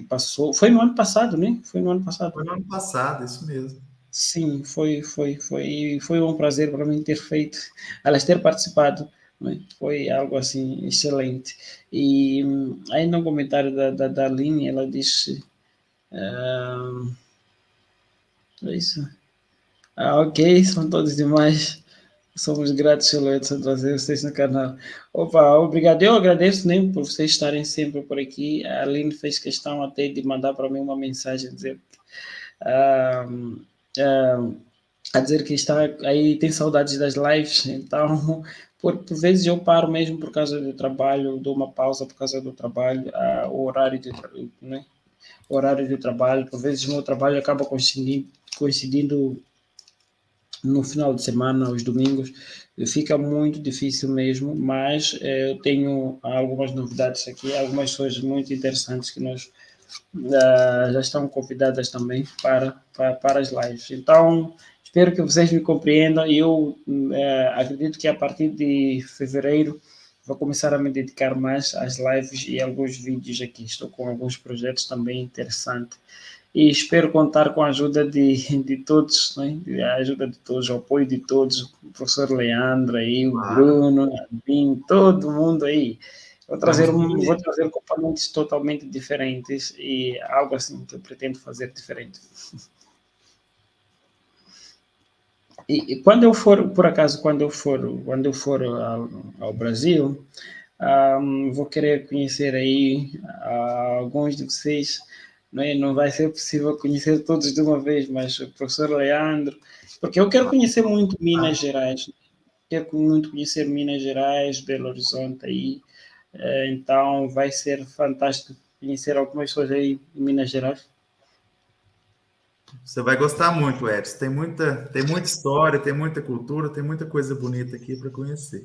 passou, foi no ano passado, né? Foi no ano passado. Foi no ano passado, isso mesmo. Sim, foi um prazer para mim ter feito, elas ter participado, né? Foi algo assim excelente. E ainda um comentário da Aline, ela disse, É isso. Ok, são todos demais. Somos gratos pelo Edson trazer vocês no canal. Opa, obrigado. Eu agradeço nem por vocês estarem sempre por aqui. A Aline fez questão até de mandar para mim uma mensagem dizer, ah, ah, a dizer que está aí, tem saudades das lives. Então, por vezes eu paro mesmo por causa do trabalho, dou uma pausa por causa do trabalho, o horário de, né? O horário de trabalho. Por vezes o meu trabalho acaba coincidindo no final de semana, aos domingos, fica muito difícil mesmo, mas eu tenho algumas novidades aqui, algumas coisas muito interessantes que nós já estão convidadas também para as lives. Então, espero que vocês me compreendam e eu acredito que a partir de fevereiro vou começar a me dedicar mais às lives e alguns vídeos aqui. Estou com alguns projetos também interessantes e espero contar com a ajuda de todos, né? A ajuda de todos, o apoio de todos, o professor Leandro aí, o Claro, Bruno, a Bim, todo mundo aí. vamos Vou unir. trazer componentes totalmente diferentes e algo assim que eu pretendo fazer diferente. E quando eu for, por acaso, ao Brasil, vou querer conhecer aí alguns de vocês. Não, é? Não vai ser possível conhecer todos de uma vez, mas o professor Leandro, porque eu quero conhecer muito Minas Gerais, quero muito conhecer Minas Gerais, Belo Horizonte aí, então vai ser fantástico conhecer algumas coisas aí em Minas Gerais. Você vai gostar muito, Edson. Tem muita história, tem muita cultura, tem muita coisa bonita aqui para conhecer.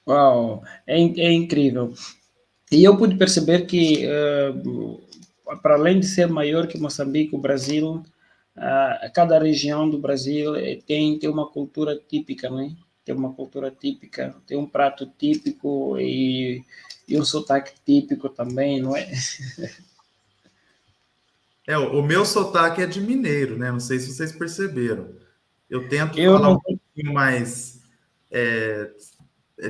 Uau, é incrível. E eu pude perceber que, para além de ser maior que Moçambique, o Brasil, cada região do Brasil tem uma cultura típica, né? Tem uma cultura típica, tem um prato típico e um sotaque típico também, não é? O meu sotaque é de mineiro, né? Não sei se vocês perceberam. Eu tento Eu falar não. um pouquinho mais é,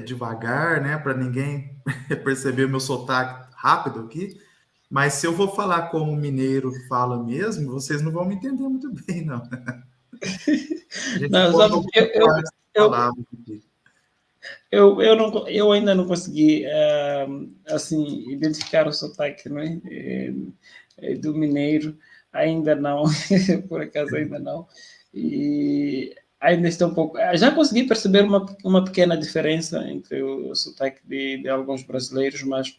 devagar, né? Para ninguém perceber meu sotaque rápido aqui. Mas se eu vou falar como o mineiro fala mesmo, vocês não vão me entender muito bem, não. A gente Não, come sabe, algumas partes das eu, palavras aqui. eu ainda não consegui assim identificar o sotaque, não é? Do mineiro, ainda não, por acaso ainda não. E ainda estou um pouco. Já consegui perceber uma pequena diferença entre o sotaque de alguns brasileiros, mas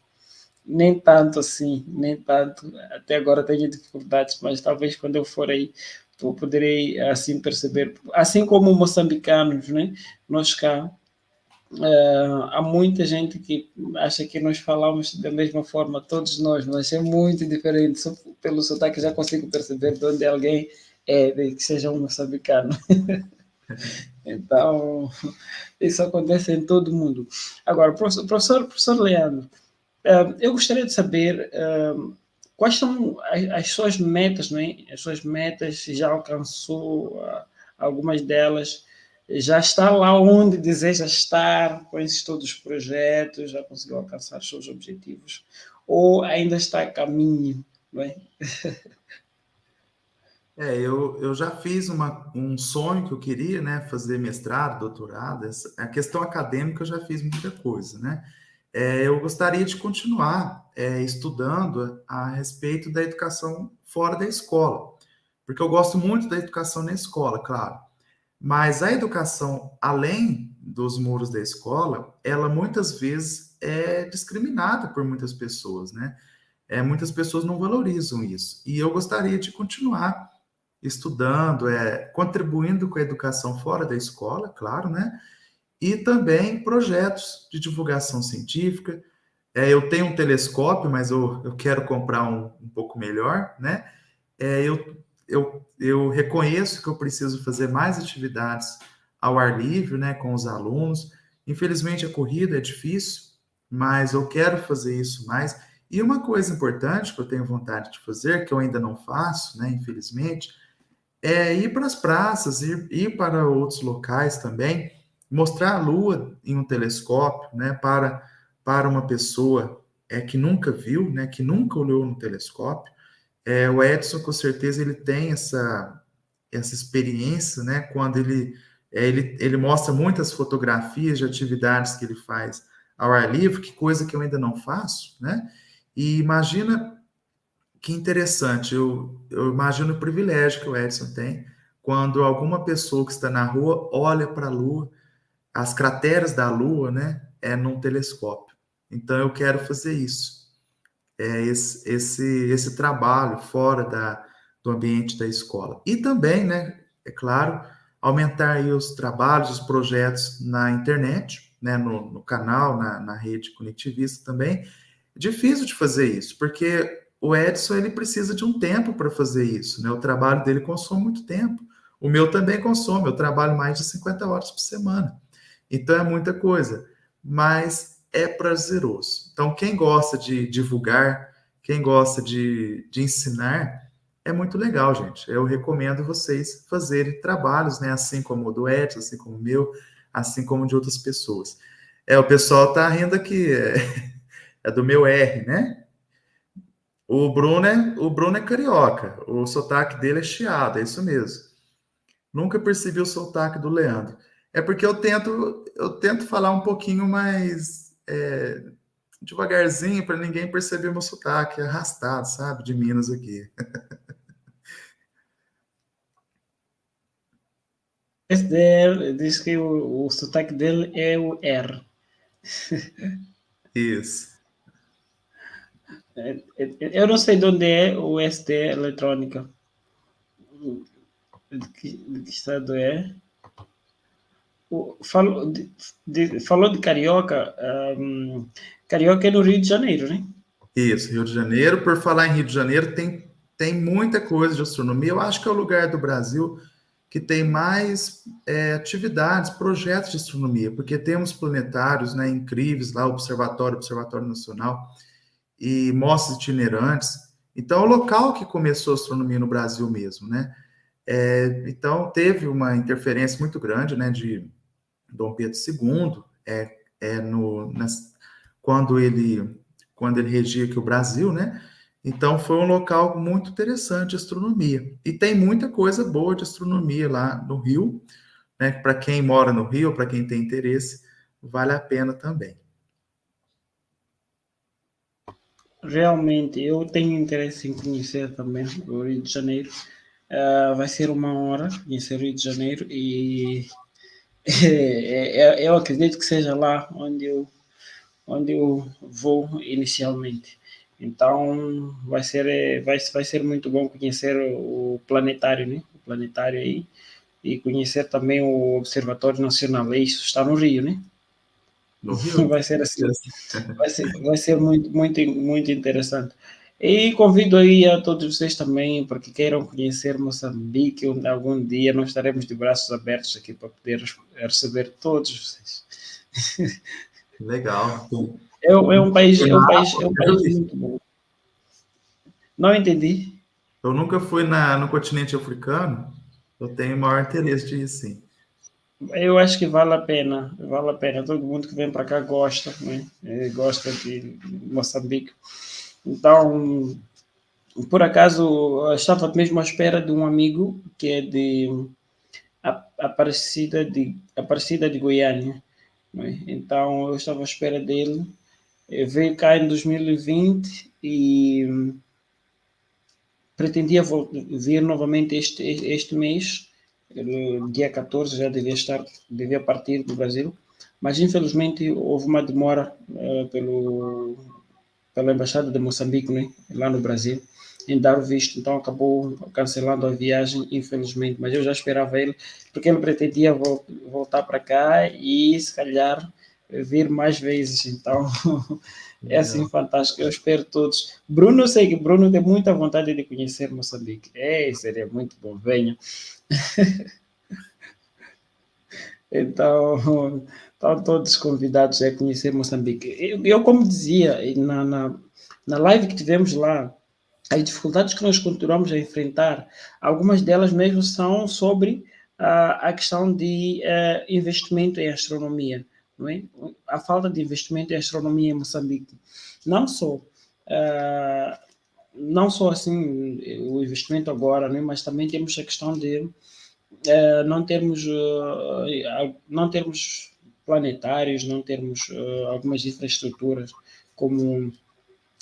nem tanto assim, nem tanto. Até agora tenho dificuldades, mas talvez quando eu for aí eu poderei assim perceber, assim como moçambicanos, né? Nós cá há muita gente que acha que nós falamos da mesma forma, todos nós, mas é muito diferente. Só pelo sotaque já consigo perceber de onde alguém é, de que seja um moçambicano. Então, isso acontece em todo mundo. Agora, professor Leandro, eu gostaria de saber quais são as suas metas, não é? As suas metas, se já alcançou algumas delas, já está lá onde deseja estar com esses todos os projetos, já conseguiu alcançar os seus objetivos, ou ainda está a caminho, não é? Eu já fiz um sonho que eu queria, né? Fazer mestrado, doutorado. A questão acadêmica eu já fiz muita coisa, né? Eu gostaria de continuar estudando a respeito da educação fora da escola, porque eu gosto muito da educação na escola, claro. Mas a educação além dos muros da escola, ela muitas vezes é discriminada por muitas pessoas, né? Muitas pessoas não valorizam isso. E eu gostaria de continuar estudando, contribuindo com a educação fora da escola, claro, né? E também projetos de divulgação científica. Eu tenho um telescópio, mas eu quero comprar um pouco melhor, né? Eu reconheço que eu preciso fazer mais atividades ao ar livre, né, com os alunos. Infelizmente, a corrida é difícil, mas eu quero fazer isso mais. E uma coisa importante que eu tenho vontade de fazer, que eu ainda não faço, né, infelizmente, é ir para as praças, ir para outros locais também, mostrar a Lua em um telescópio, né, para uma pessoa que nunca viu, né, que nunca olhou no telescópio. O Edson, com certeza, ele tem essa experiência, né? Quando ele mostra muitas fotografias de atividades que ele faz ao ar livre, que coisa que eu ainda não faço, né? E imagina que interessante, eu imagino o privilégio que o Edson tem quando alguma pessoa que está na rua olha para a Lua, as crateras da Lua, né? Num telescópio. Então eu quero fazer isso. Esse trabalho fora do ambiente da escola. E também, né, é claro, aumentar aí os trabalhos, os projetos na internet, né, no canal, na rede conectivista também. É difícil de fazer isso, porque o Edson ele precisa de um tempo para fazer isso, né? O trabalho dele consome muito tempo. O meu também consome, eu trabalho mais de 50 horas por semana. Então é muita coisa, mas é prazeroso. Então, quem gosta de divulgar, quem gosta de ensinar, é muito legal, gente. Eu recomendo vocês fazerem trabalhos, né? Assim como o do Edson, assim como o meu, assim como de outras pessoas. O pessoal tá rindo aqui, é do meu R, né? O Bruno é carioca, o sotaque dele é chiado, é isso mesmo. Nunca percebi o sotaque do Leandro. É porque eu tento falar um pouquinho mais devagarzinho para ninguém perceber meu sotaque arrastado, sabe? De Minas aqui. Esse dele diz que o sotaque dele é o R. Isso. Eu não sei de onde é o ST eletrônica. De que estado é? Falou de Carioca. Carioca é no Rio de Janeiro, né? Isso, Rio de Janeiro. Por falar em Rio de Janeiro, tem muita coisa de astronomia. Eu acho que é o lugar do Brasil que tem mais atividades, projetos de astronomia, porque temos planetários, né, incríveis lá, Observatório Nacional, e mostras itinerantes. Então, é o local que começou a astronomia no Brasil mesmo, né? Então, teve uma interferência muito grande, né, de Dom Pedro II, quando ele regia aqui o Brasil, né? Então, foi um local muito interessante de astronomia. E tem muita coisa boa de astronomia lá no Rio, né? Para quem mora no Rio, para quem tem interesse, vale a pena também. Realmente, eu tenho interesse em conhecer também o Rio de Janeiro. Vai ser uma honra conhecer o Rio de Janeiro e eu acredito que seja lá onde eu vou inicialmente. Então, vai ser muito bom conhecer o planetário, né? O planetário aí, e conhecer também o Observatório Nacional. Isso está no Rio, né? No Rio? Vai ser assim, vai ser muito, muito, muito interessante. E convido aí a todos vocês também, porque queiram conhecer Moçambique, onde algum dia nós estaremos de braços abertos aqui para poder receber todos vocês. Legal. É um país muito bom. Não entendi. Eu nunca fui no continente africano. Eu tenho maior interesse de ir, sim. Eu acho que vale a pena, vale a pena. Todo mundo que vem para cá gosta, né? Gosta de Moçambique. Então, por acaso, eu estava mesmo à espera de um amigo que é de Aparecida de Goiânia, né? Então, eu estava à espera dele. Veio cá em 2020 e pretendia vir novamente este mês, dia 14, já devia partir do Brasil, mas infelizmente houve uma demora pela Embaixada de Moçambique, né, lá no Brasil, em dar o visto, então acabou cancelando a viagem, infelizmente, mas eu já esperava ele, porque ele pretendia voltar para cá e se calhar vir mais vezes, então é assim Legal. fantástico, eu espero todos. Bruno, eu sei que Bruno tem muita vontade de conhecer Moçambique, seria muito bom, venha. Então, estão todos convidados a conhecer Moçambique. Eu como dizia, na live que tivemos lá, as dificuldades que nós continuamos a enfrentar, algumas delas mesmo são sobre a questão de investimento em astronomia, não é? A falta de investimento em astronomia em Moçambique. Não só não só assim o investimento agora, né, mas também temos a questão de não termos planetários, não termos algumas infraestruturas como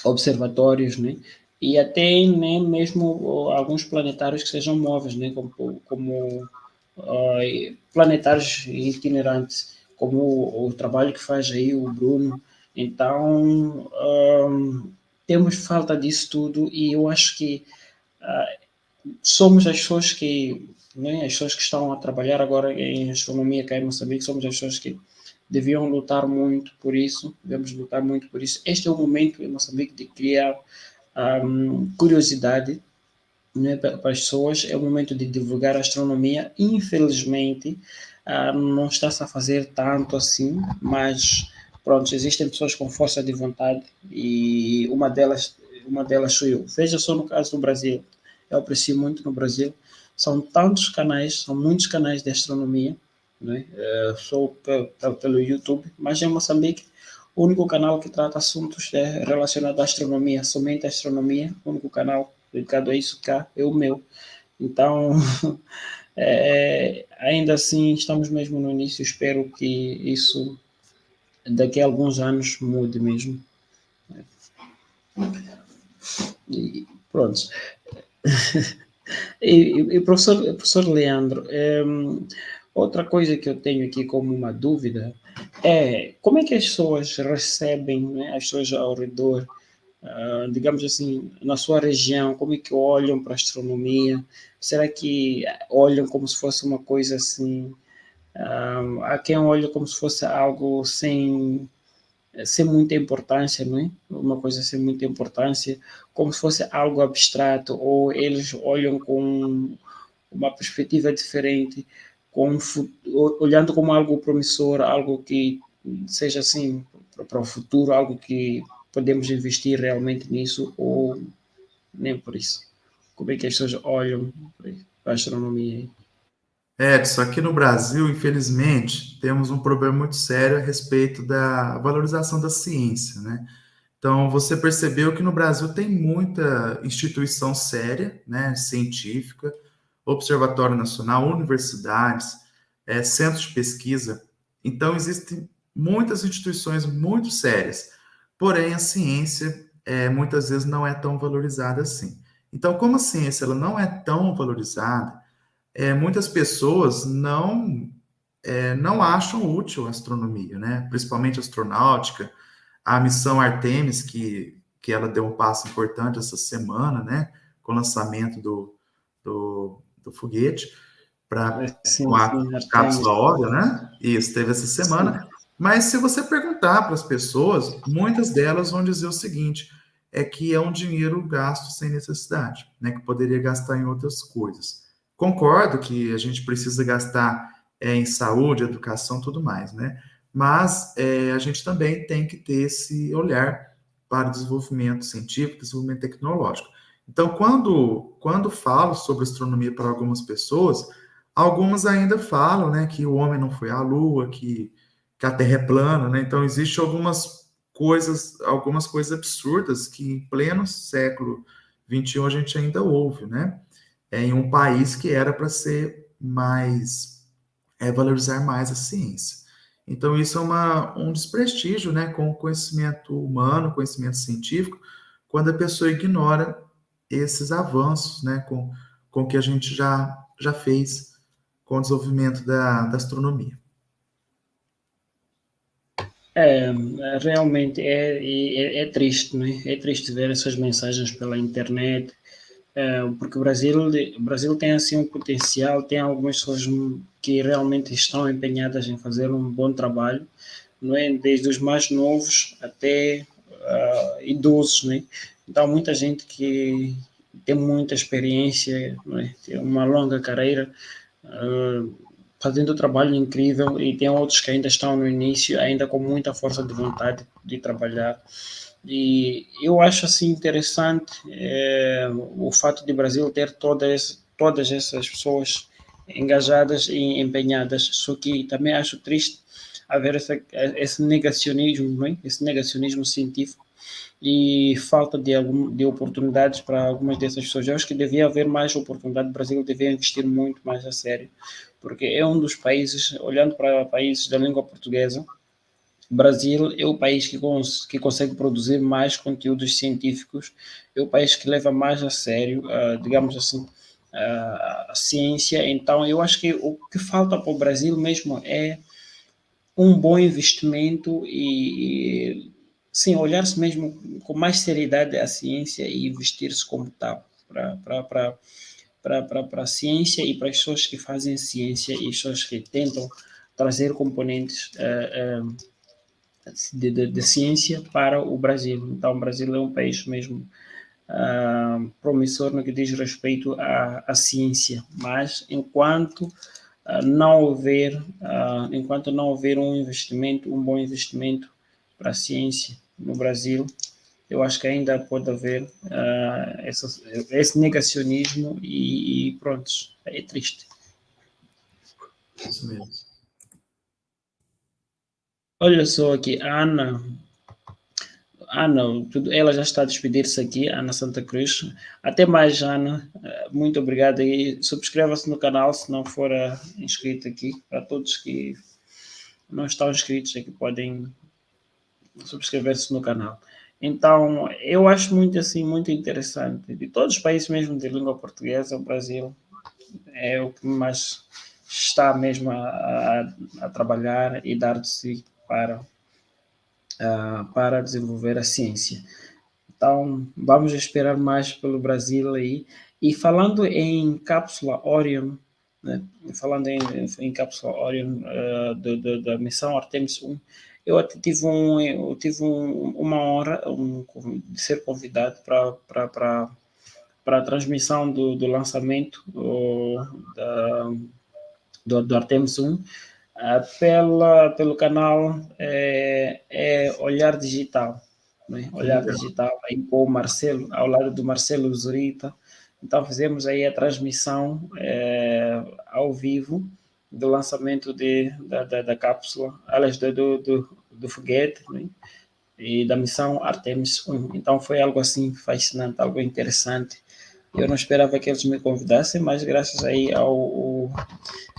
observatórios, né? E até nem mesmo alguns planetários que sejam móveis, né? Como planetários itinerantes, como o trabalho que faz aí o Bruno. Então, temos falta disso tudo e eu acho que somos as pessoas que, né, as pessoas que estão a trabalhar agora em astronomia cá em Moçambique, somos as pessoas que deviam lutar muito por isso, devemos lutar muito por isso. Este é o momento em Moçambique de criar curiosidade, né, para as pessoas, é o momento de divulgar a astronomia. Infelizmente, não está-se a fazer tanto assim, mas pronto, existem pessoas com força de vontade e uma delas sou eu. Veja só no caso do Brasil, eu aprecio muito no Brasil, são tantos canais, são muitos canais de astronomia, né? Só pelo YouTube, mas em Moçambique o único canal que trata assuntos relacionados à astronomia, somente à astronomia, o único canal dedicado a isso cá é o meu. Então, ainda assim, estamos mesmo no início. Espero que isso daqui a alguns anos mude mesmo. E pronto. E professor Leandro, outra coisa que eu tenho aqui como uma dúvida é como é que as pessoas recebem, né, as pessoas ao redor, digamos assim, na sua região, como é que olham para a astronomia? Será que olham como se fosse uma coisa assim? Há quem olha como se fosse algo sem muita importância, não é? Uma coisa sem muita importância, como se fosse algo abstrato, ou eles olham com uma perspectiva diferente, olhando como algo promissor, algo que seja assim para o futuro, algo que podemos investir realmente nisso, ou nem por isso. Como é que as pessoas olham para a astronomia? Edson, aqui no Brasil, infelizmente, temos um problema muito sério a respeito da valorização da ciência, né? Então, você percebeu que no Brasil tem muita instituição séria, né, científica, Observatório Nacional, universidades, centros de pesquisa. Então, existem muitas instituições muito sérias, porém, a ciência muitas vezes não é tão valorizada assim. Então, como a ciência ela não é tão valorizada, muitas pessoas não acham útil a astronomia, né? Principalmente a astronáutica, a missão Artemis, que ela deu um passo importante essa semana, né? Com o lançamento do foguete com Sim, a sim, Artemis. cápsula Órbita, né? Isso teve essa semana. Sim. Mas se você perguntar para as pessoas, muitas delas vão dizer o seguinte: é que é um dinheiro gasto sem necessidade, né? Que poderia gastar em outras coisas. Concordo que a gente precisa gastar em saúde, educação, tudo mais, né? Mas a gente também tem que ter esse olhar para o desenvolvimento científico, desenvolvimento tecnológico. Então, quando falo sobre astronomia para algumas pessoas, algumas ainda falam, né, que o homem não foi à Lua, que a Terra é plana, né? Então, existem algumas coisas absurdas que em pleno século XXI a gente ainda ouve, né? Em um país que era para ser valorizar mais a ciência. Então, isso é um desprestígio, né, com o conhecimento humano, conhecimento científico, quando a pessoa ignora esses avanços, né, com que a gente já fez com o desenvolvimento da astronomia. Realmente é triste, não é? É triste ver essas mensagens pela internet, porque o Brasil tem assim um potencial, tem algumas pessoas que realmente estão empenhadas em fazer um bom trabalho, não é? Desde os mais novos até idosos, né? Então, muita gente que tem muita experiência, não é? Tem uma longa carreira, fazendo um trabalho incrível, e tem outros que ainda estão no início, ainda com muita força de vontade de trabalhar. E eu acho assim interessante o fato de Brasil ter todas essas pessoas engajadas e empenhadas, só que também acho triste haver esse negacionismo, não é? Esse negacionismo científico, e falta de oportunidades para algumas dessas pessoas. Eu acho que devia haver mais oportunidade, o Brasil devia investir muito mais a sério, porque é um dos países, olhando para países da língua portuguesa, o Brasil é o país que consegue produzir mais conteúdos científicos, é o país que leva mais a sério, digamos assim, a ciência. Então, eu acho que o que falta para o Brasil mesmo é um bom investimento sim, olhar-se mesmo com mais seriedade à ciência e investir-se como tal para a ciência e para as pessoas que fazem ciência e as pessoas que tentam trazer componentes de ciência para o Brasil. Então, o Brasil é um país mesmo promissor no que diz respeito à ciência, mas enquanto não houver um bom investimento para a ciência no Brasil, eu acho que ainda pode haver esse negacionismo e pronto, é triste. Isso mesmo. Olha só aqui, Ana, ela já está a despedir-se aqui, Ana Santa Cruz. Até mais, Ana. Muito obrigado. E subscreva-se no canal se não for inscrito aqui. Para todos que não estão inscritos aqui, podem subscrever-se no canal. Então, eu acho muito assim, muito interessante. De todos os países mesmo de língua portuguesa, o Brasil é o que mais está mesmo a trabalhar e dar de si para desenvolver a ciência. Então, vamos esperar mais pelo Brasil aí. E falando em cápsula Orion, né? Falando em cápsula Orion da missão Artemis 1, eu até tive uma honra de ser convidado para a transmissão do lançamento do Artemis 1 pelo canal Olhar Digital. Né? Olhar Digital, aí com o Marcelo, ao lado do Marcelo Zurita. Então fizemos aí a transmissão ao vivo do lançamento da cápsula, aliás, do foguete, né? E da missão Artemis 1. Então foi algo assim fascinante, algo interessante. Eu não esperava que eles me convidassem, mas graças aí ao,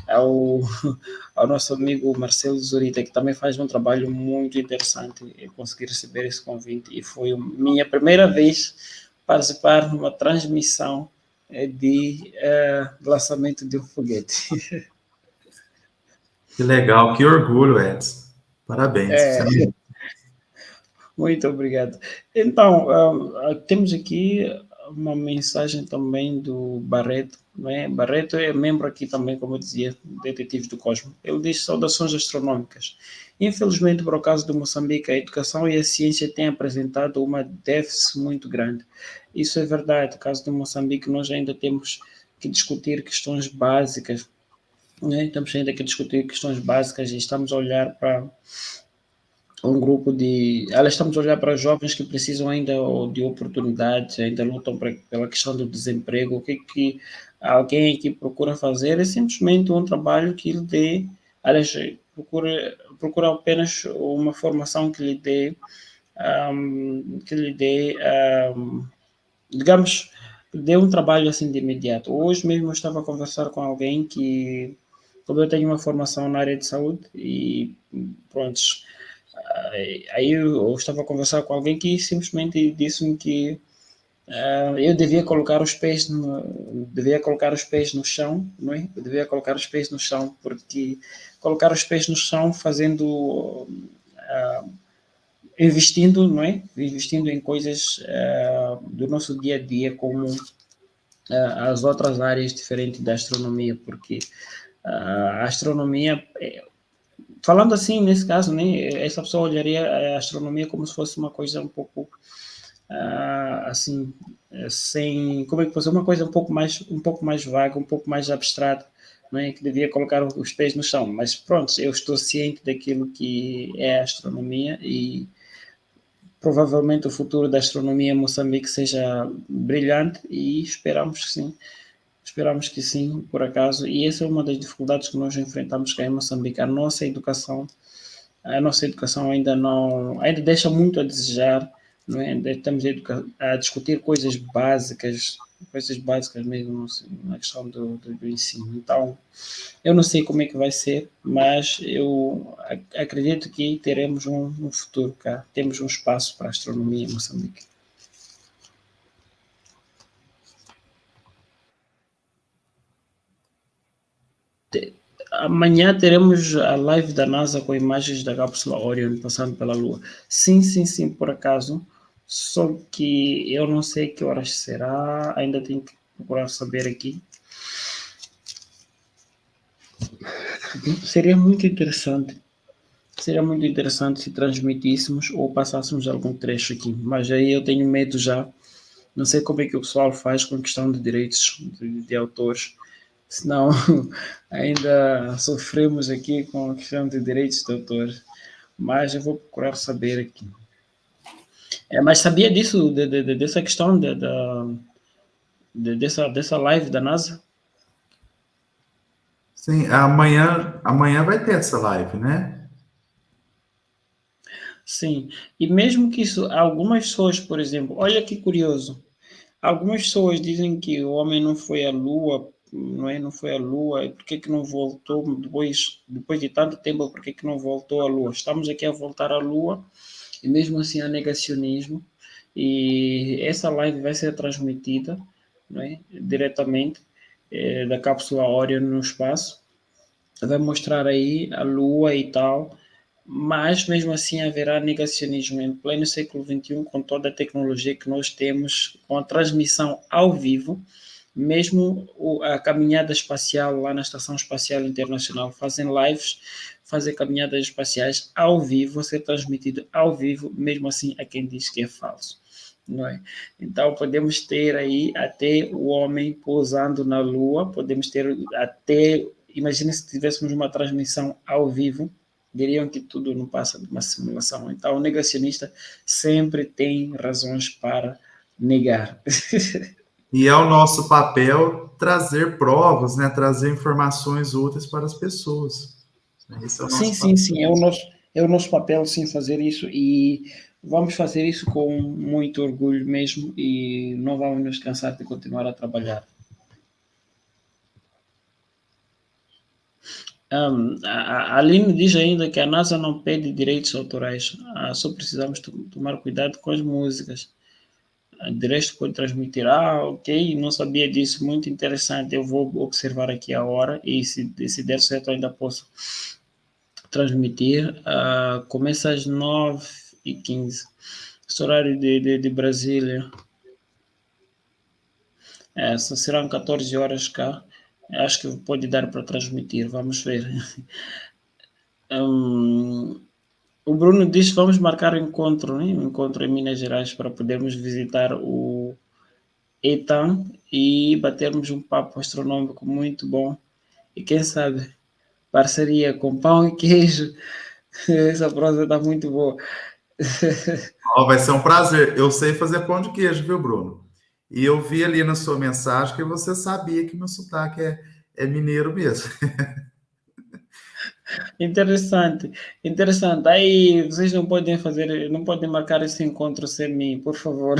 ao nosso amigo Marcelo Zurita, que também faz um trabalho muito interessante. Eu consegui receber esse convite e foi minha primeira vez participar numa transmissão de lançamento de um foguete. Que legal, que orgulho, Edson. Parabéns. Muito obrigado. Então, temos aqui uma mensagem também do Barreto. Né? Barreto é membro aqui também, como eu dizia, Detetive do Cosmo. Ele diz: saudações astronômicas. Infelizmente, para o caso do Moçambique, a educação e a ciência têm apresentado uma déficit muito grande. Isso é verdade. No caso do Moçambique, nós ainda temos que discutir questões básicas. Né? Temos ainda que discutir questões básicas e estamos a olhar para um grupo estamos a olhar para jovens que precisam ainda de oportunidades, ainda lutam pela questão do desemprego. O que alguém aqui procura fazer é simplesmente um trabalho que lhe dê, aliás, procura apenas uma formação que lhe dê, digamos, dê um trabalho assim de imediato. Hoje mesmo eu estava a conversar com alguém como eu tenho uma formação na área de saúde e pronto, aí eu estava a conversar com alguém que simplesmente disse-me que eu devia colocar os pés no chão, não é? Eu devia colocar os pés no chão, porque colocar os pés no chão fazendo, investindo, não é? Investindo em coisas do nosso dia a dia, como as outras áreas diferentes da astronomia, porque a astronomia falando assim, nesse caso, né, essa pessoa olharia a astronomia como se fosse uma coisa um pouco assim, sem, como é que fosse uma coisa um pouco mais vaga, um pouco mais abstrata, não é? Que devia colocar os pés no chão. Mas pronto, eu estou ciente daquilo que é a astronomia e provavelmente o futuro da astronomia em Moçambique seja brilhante e Esperamos que sim, por acaso, e essa é uma das dificuldades que nós enfrentamos cá em Moçambique. A nossa educação ainda deixa muito a desejar não é? Estamos a discutir coisas básicas mesmo na questão do ensino. Então, eu não sei como é que vai ser, mas eu acredito que teremos um futuro cá. Temos um espaço para a astronomia em Moçambique. Amanhã teremos a live da NASA com imagens da cápsula Orion passando pela Lua. Sim, por acaso. Só que eu não sei que horas será, ainda tenho que procurar saber aqui. Seria muito interessante se transmitíssemos ou passássemos algum trecho aqui, mas aí eu tenho medo já. Não sei como é que o pessoal faz com a questão de direitos de autores, senão ainda sofremos aqui com a questão de direitos de autores, mas eu vou procurar saber aqui. Mas sabia disso, dessa questão dessa live da NASA? Sim, amanhã vai ter essa live, né? Sim, e mesmo que isso, algumas pessoas, por exemplo, olha que curioso, algumas pessoas dizem que o homem não foi à Lua, não é? Não foi à Lua, por que não voltou depois de tanto tempo, por que não voltou à Lua? Estamos aqui a voltar à Lua e mesmo assim há negacionismo e essa live vai ser transmitida, não é? Diretamente da cápsula Orion no espaço, vai mostrar aí a Lua e tal, mas mesmo assim haverá negacionismo em pleno século XXI, com toda a tecnologia que nós temos, com a transmissão ao vivo, mesmo a caminhada espacial lá na Estação Espacial Internacional, fazem lives, fazem caminhadas espaciais ao vivo, ser transmitido ao vivo, mesmo assim há quem diz que é falso. Não é? Então podemos ter aí até o homem pousando na Lua, podemos ter até, imagine se tivéssemos uma transmissão ao vivo, diriam que tudo não passa de uma simulação. Então o negacionista sempre tem razões para negar. E é o nosso papel trazer provas, né? Trazer informações úteis para as pessoas. Esse é o Sim, nosso sim, papel. sim, é o nosso papel, sim, fazer isso e vamos fazer isso com muito orgulho mesmo e não vamos nos cansar de continuar a trabalhar. A Aline diz ainda que a NASA não pede direitos autorais, só precisamos tomar cuidado com as músicas. De resto, pode transmitir. Ok, não sabia disso, muito interessante. Eu vou observar aqui a hora e se der certo, ainda posso transmitir. Começa às 9h15. Esse horário de Brasília. Só serão 14 horas cá. Acho que pode dar para transmitir. Vamos ver. O Bruno diz que vamos marcar um encontro, né? Um encontro em Minas Gerais para podermos visitar o Etam e batermos um papo astronômico muito bom. E quem sabe, parceria com pão e queijo. Essa prosa está muito boa. Vai ser um prazer. Eu sei fazer pão de queijo, viu, Bruno? E eu vi ali na sua mensagem que você sabia que meu sotaque é mineiro mesmo. Interessante, interessante. Aí vocês não podem marcar esse encontro sem mim, por favor.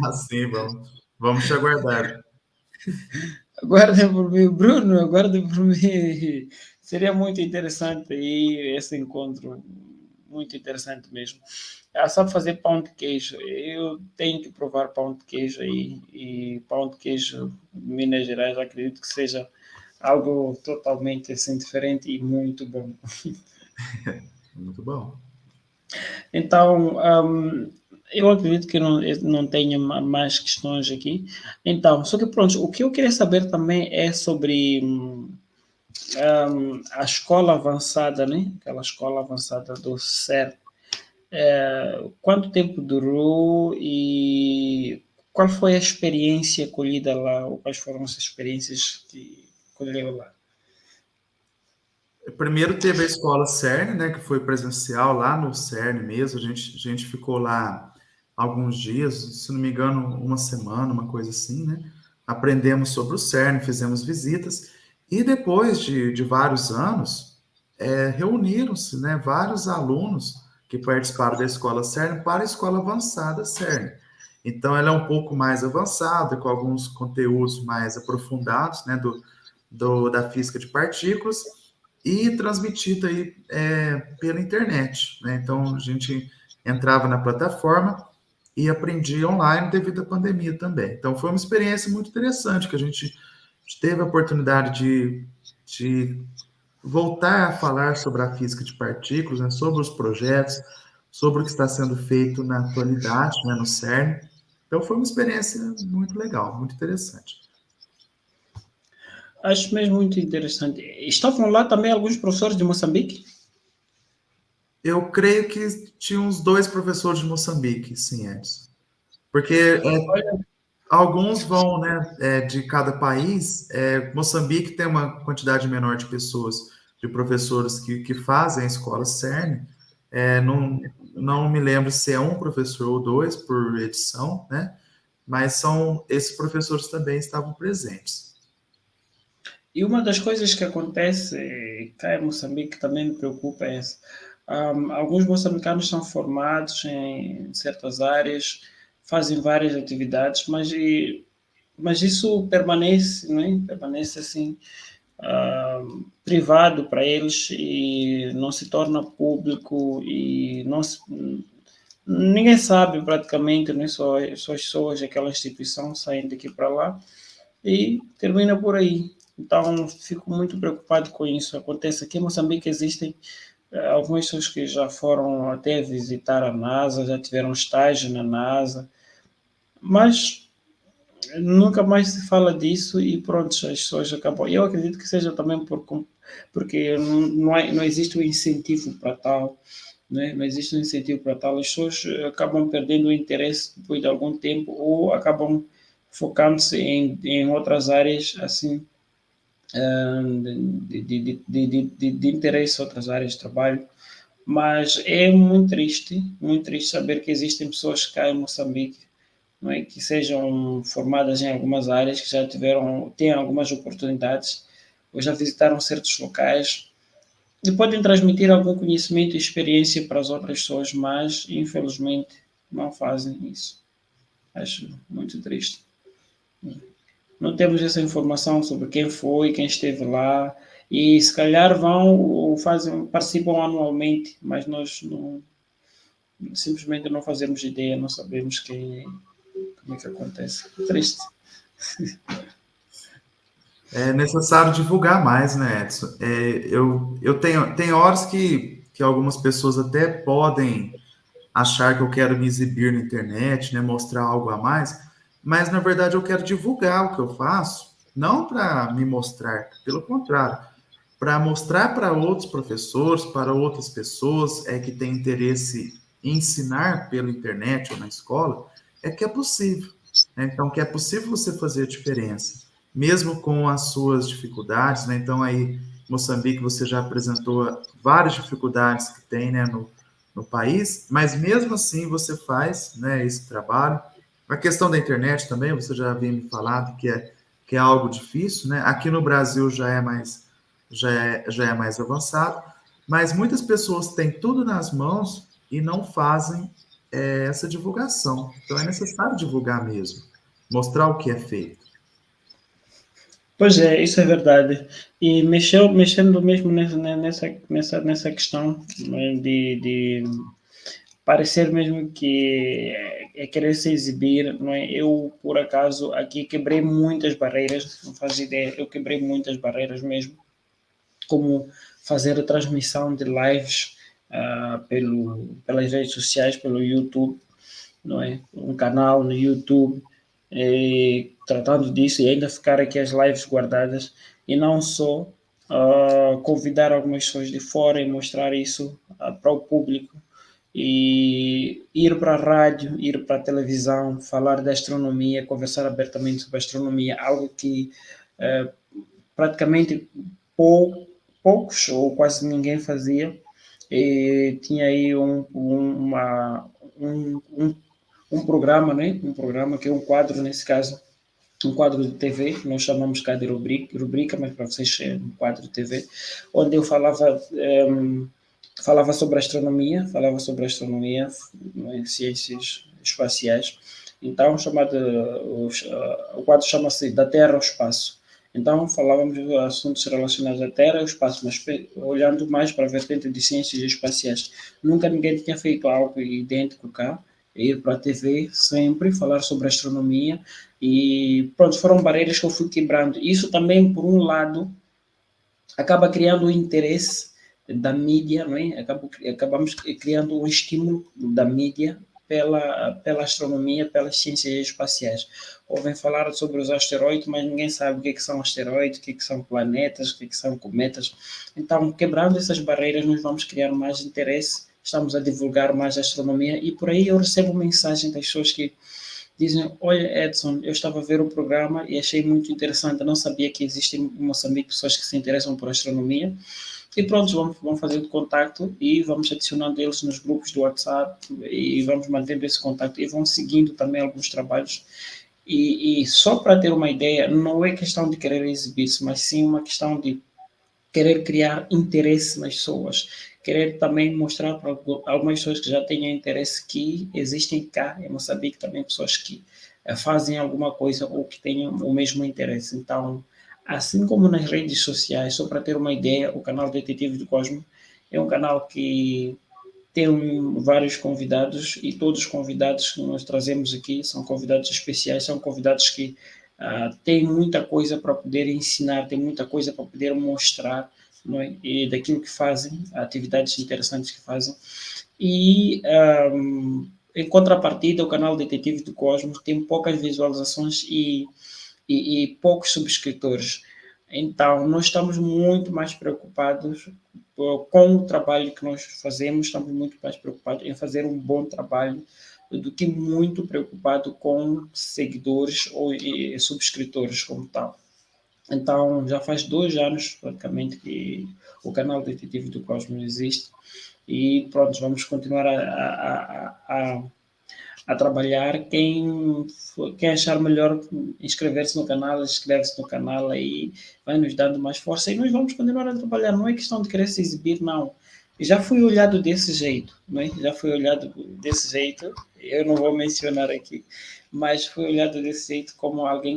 Assim, vamos te aguardar. Aguardem por mim, Bruno, aguardem por mim. Seria muito interessante aí esse encontro, muito interessante mesmo. Sabe fazer pão de queijo? Eu tenho que provar pão de queijo aí e pão de queijo de Minas Gerais, acredito que seja algo totalmente assim, diferente e muito bom. Muito bom. Então, eu acredito que não tenha mais questões aqui. Então, só que pronto, o que eu queria saber também é sobre a escola avançada, né? Aquela escola avançada do CERN. Quanto tempo durou e qual foi a experiência colhida lá, ou quais foram as experiências que colheu lá? Primeiro teve a escola CERN, né, que foi presencial lá no CERN mesmo. A gente ficou lá alguns dias, se não me engano, uma semana, uma coisa assim, né? Aprendemos sobre o CERN, fizemos visitas, e depois de vários anos, reuniram-se, né, vários alunos que participaram da escola CERN para a escola avançada CERN. Então, ela é um pouco mais avançada, com alguns conteúdos mais aprofundados, né, da física de partículas, e transmitida aí, pela internet, né? Então, a gente entrava na plataforma e aprendia online devido à pandemia também. Então, foi uma experiência muito interessante, que a gente teve a oportunidade de voltar a falar sobre a física de partículas, né, sobre os projetos, sobre o que está sendo feito na atualidade, né, no CERN. Então, foi uma experiência muito legal, muito interessante. Acho mesmo muito interessante. Estavam lá também alguns professores de Moçambique? Eu creio que tinha uns 2 professores de Moçambique, sim, Edson. Porque alguns vão, né, de cada país. Moçambique tem uma quantidade menor de pessoas, de professores que fazem a escola CERN. Não me lembro se é um professor ou 2 por edição, né? Mas esses professores também estavam presentes. E uma das coisas que acontece cá em Moçambique que também me preocupa é essa. Alguns moçambicanos são formados em certas áreas, fazem várias atividades, mas isso permanece, não é? Permanece assim, privado para eles e não se torna público e não se, ninguém sabe praticamente, né? Só as pessoas daquela instituição saem daqui para lá e termina por aí. Então, fico muito preocupado com isso. Acontece aqui em Moçambique, existem algumas pessoas que já foram até visitar a NASA, já tiveram estágio na NASA, mas nunca mais se fala disso e pronto, as pessoas acabam. Eu acredito que seja também porque não existe um incentivo para tal, né? Não existe um incentivo para tal, as pessoas acabam perdendo o interesse depois de algum tempo ou acabam focando-se em outras áreas assim de interesse, outras áreas de trabalho. Mas é muito triste saber que existem pessoas cá em Moçambique, não é, que sejam formadas em algumas áreas, que já têm algumas oportunidades, ou já visitaram certos locais, e podem transmitir algum conhecimento e experiência para as outras pessoas, mas infelizmente não fazem isso. Acho muito triste. Não temos essa informação sobre quem foi, quem esteve lá, e se calhar vão ou participam anualmente, mas nós simplesmente não fazemos ideia, não sabemos como é que acontece. Triste. É necessário divulgar mais, né, Edson? Eu tenho horas que algumas pessoas até podem achar que eu quero me exibir na internet, né, mostrar algo a mais, mas na verdade eu quero divulgar o que eu faço, não para me mostrar, pelo contrário, para mostrar para outros professores, para outras pessoas que têm interesse em ensinar pela internet ou na escola, que é possível, né? Então, que é possível você fazer a diferença, mesmo com as suas dificuldades, né? Então, aí, Moçambique, você já apresentou várias dificuldades que tem, né, no país, mas mesmo assim você faz, né, esse trabalho. A questão da internet também, você já havia me falado que é algo difícil, né? Aqui no Brasil já é mais avançado, mas muitas pessoas têm tudo nas mãos e não fazem essa divulgação. Então é necessário divulgar mesmo, mostrar o que é feito. Pois é, isso é verdade. E mexendo mesmo nessa questão, né, de parecer mesmo que é querer se exibir, não é? Eu, por acaso, aqui quebrei muitas barreiras, não faz ideia, eu quebrei muitas barreiras mesmo, como fazer a transmissão de lives pelas redes sociais, pelo YouTube, não é? Um canal no YouTube, tratando disso e ainda ficar aqui as lives guardadas e não só convidar algumas pessoas de fora e mostrar isso para o público e ir para a rádio, ir para a televisão, falar da astronomia, conversar abertamente sobre a astronomia, algo que praticamente poucos ou quase ninguém fazia. E tinha aí um programa, né? Um programa que é um quadro, nesse caso, um quadro de TV, que nós chamamos cá de rubrica, mas para vocês é um quadro de TV, onde eu falava falava sobre astronomia, né, ciências espaciais. Então, o quadro chama-se Da Terra ao Espaço. Então, falávamos de assuntos relacionados à Terra e ao espaço, mas olhando mais para a vertente de ciências espaciais. Nunca ninguém tinha feito algo idêntico cá, ir para a TV, sempre falar sobre astronomia, e pronto, foram barreiras que eu fui quebrando. Isso também, por um lado, acaba criando o interesse da mídia, não é? Acabamos criando um estímulo da mídia pela astronomia, pelas ciências espaciais. Ouvem falar sobre os asteroides, mas ninguém sabe o que são asteroides, o que são planetas, o que são cometas. Então, quebrando essas barreiras, nós vamos criar mais interesse, estamos a divulgar mais a astronomia, e por aí eu recebo mensagem das pessoas que dizem: olha, Edson, eu estava a ver o programa e achei muito interessante, eu não sabia que existem em Moçambique pessoas que se interessam por astronomia. E pronto, vamos fazer o contato e vamos adicionando eles nos grupos do WhatsApp e vamos mantendo esse contato e vão seguindo também alguns trabalhos. E só para ter uma ideia, não é questão de querer exibir-se, mas sim uma questão de querer criar interesse nas pessoas, querer também mostrar para algumas pessoas que já têm interesse que existem cá em Moçambique também pessoas que fazem alguma coisa ou que tenham o mesmo interesse. Então, assim como nas redes sociais, só para ter uma ideia, o canal Detetive do Cosmo é um canal que tem vários convidados e todos os convidados que nós trazemos aqui são convidados especiais, são convidados que têm muita coisa para poder ensinar, têm muita coisa para poder mostrar, não é? E daquilo que fazem, atividades interessantes que fazem. E, em contrapartida, o canal Detetive do Cosmos tem poucas visualizações e poucos subscritores. Então, nós estamos muito mais preocupados com o trabalho que nós fazemos, estamos muito mais preocupados em fazer um bom trabalho do que muito preocupado com seguidores ou subscritores como tal. Então, já faz 2 anos, praticamente, que o canal Detetive do Cosmos existe e pronto, vamos continuar a trabalhar. Quem achar melhor inscrever-se no canal, inscreve-se no canal, aí vai nos dando mais força e nós vamos continuar a trabalhar. Não é questão de querer se exibir, não. Já fui olhado desse jeito, não é? Já fui olhado desse jeito, eu não vou mencionar aqui, mas fui olhado desse jeito como alguém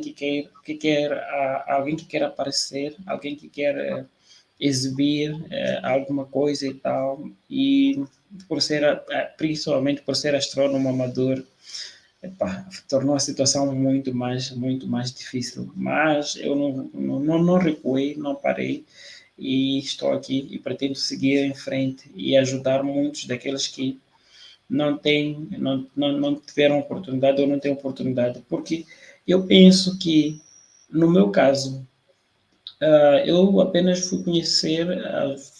alguém que quer aparecer, alguém que quer exibir alguma coisa e tal, e por ser, principalmente por ser astrônomo amador, tornou a situação muito mais difícil. Mas eu não recuei, não parei, e estou aqui e pretendo seguir em frente e ajudar muitos daqueles que não tiveram oportunidade ou não têm oportunidade, porque eu penso que, no meu caso, eu apenas fui conhecer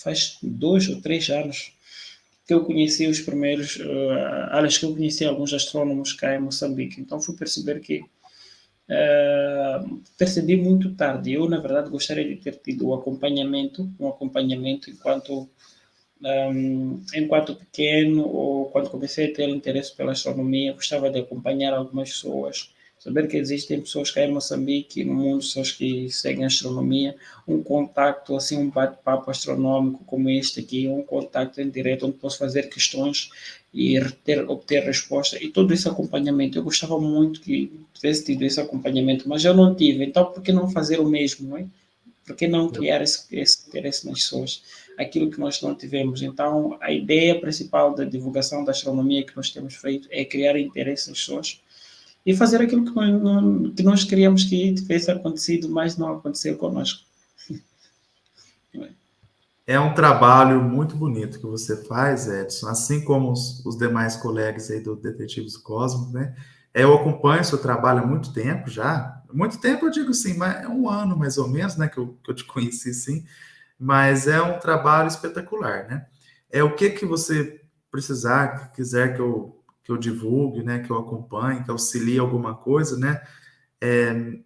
faz 2 ou 3 anos que eu conheci os primeiros, aliás, que eu conheci alguns astrônomos cá em Moçambique. Então fui perceber que percebi muito tarde. Eu, na verdade, gostaria de ter tido um acompanhamento enquanto pequeno, ou quando comecei a ter interesse pela astronomia, gostava de acompanhar algumas pessoas, saber que existem pessoas que em Moçambique e no mundo, pessoas que seguem a astronomia, um contacto, assim, um bate-papo astronômico como este aqui, um contacto em direto, onde posso fazer questões e obter resposta, e todo esse acompanhamento. Eu gostava muito que tivesse tido esse acompanhamento, mas eu não tive, então por que não fazer o mesmo, não é? Por que não criar esse interesse nas pessoas? Aquilo que nós não tivemos. Então, a ideia principal da divulgação da astronomia que nós temos feito é criar interesse nas pessoas e fazer aquilo que nós queríamos que tivesse acontecido, mas não aconteceu conosco. É um trabalho muito bonito que você faz, Edson, assim como os demais colegas aí do Detetives do Cosmos, né? Eu acompanho seu trabalho há muito tempo já. Muito tempo eu digo assim, mas é um ano mais ou menos, né, que eu te conheci, sim. Mas é um trabalho espetacular, né? É o que você precisar, que quiser que eu divulgue, né, que eu acompanhe, que auxilie alguma coisa, né?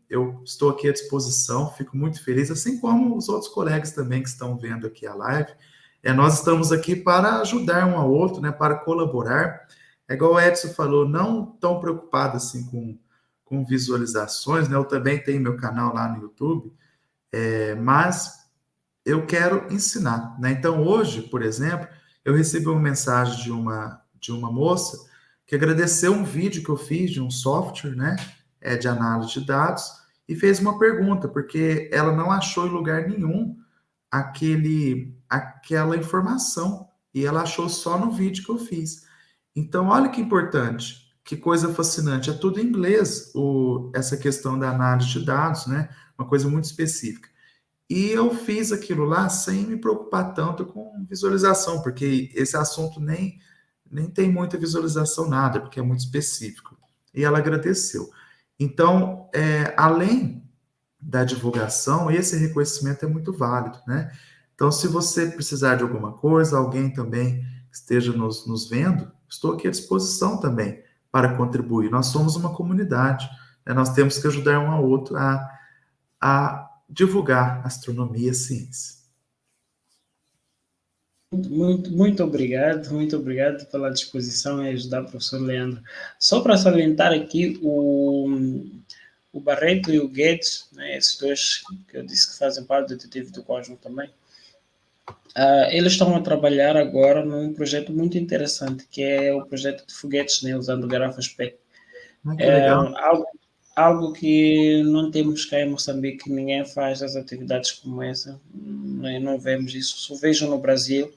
Eu estou aqui à disposição, fico muito feliz, assim como os outros colegas também que estão vendo aqui a live. Nós estamos aqui para ajudar um ao outro, né, para colaborar. É igual o Edson falou, não tão preocupado assim com visualizações, né? Eu também tenho meu canal lá no YouTube, mas eu quero ensinar, né? Então, hoje, por exemplo, eu recebi uma mensagem de uma moça que agradeceu um vídeo que eu fiz de um software, né, de análise de dados, e fez uma pergunta, porque ela não achou em lugar nenhum aquela informação, e ela achou só no vídeo que eu fiz. Então, olha que importante, que coisa fascinante, é tudo em inglês, essa questão da análise de dados, né, uma coisa muito específica. E eu fiz aquilo lá sem me preocupar tanto com visualização, porque esse assunto nem tem muita visualização, nada, porque é muito específico. E ela agradeceu. Então, além da divulgação, esse reconhecimento é muito válido, né? Então, se você precisar de alguma coisa, alguém também esteja nos vendo, estou aqui à disposição também para contribuir. Nós somos uma comunidade, né? Nós temos que ajudar um ao outro a divulgar astronomia e ciência. Muito obrigado pela disposição em ajudar o professor Leandro. Só para salientar aqui, o Barreto e o Guedes, né, esses dois que eu disse que fazem parte do detetive do Cosmo também, eles estão a trabalhar agora num projeto muito interessante, que é o projeto de foguetes, né, usando garrafas PET. Que legal. Algo que não temos cá em Moçambique, ninguém faz as atividades como essa, né, não vemos isso, só vejo no Brasil.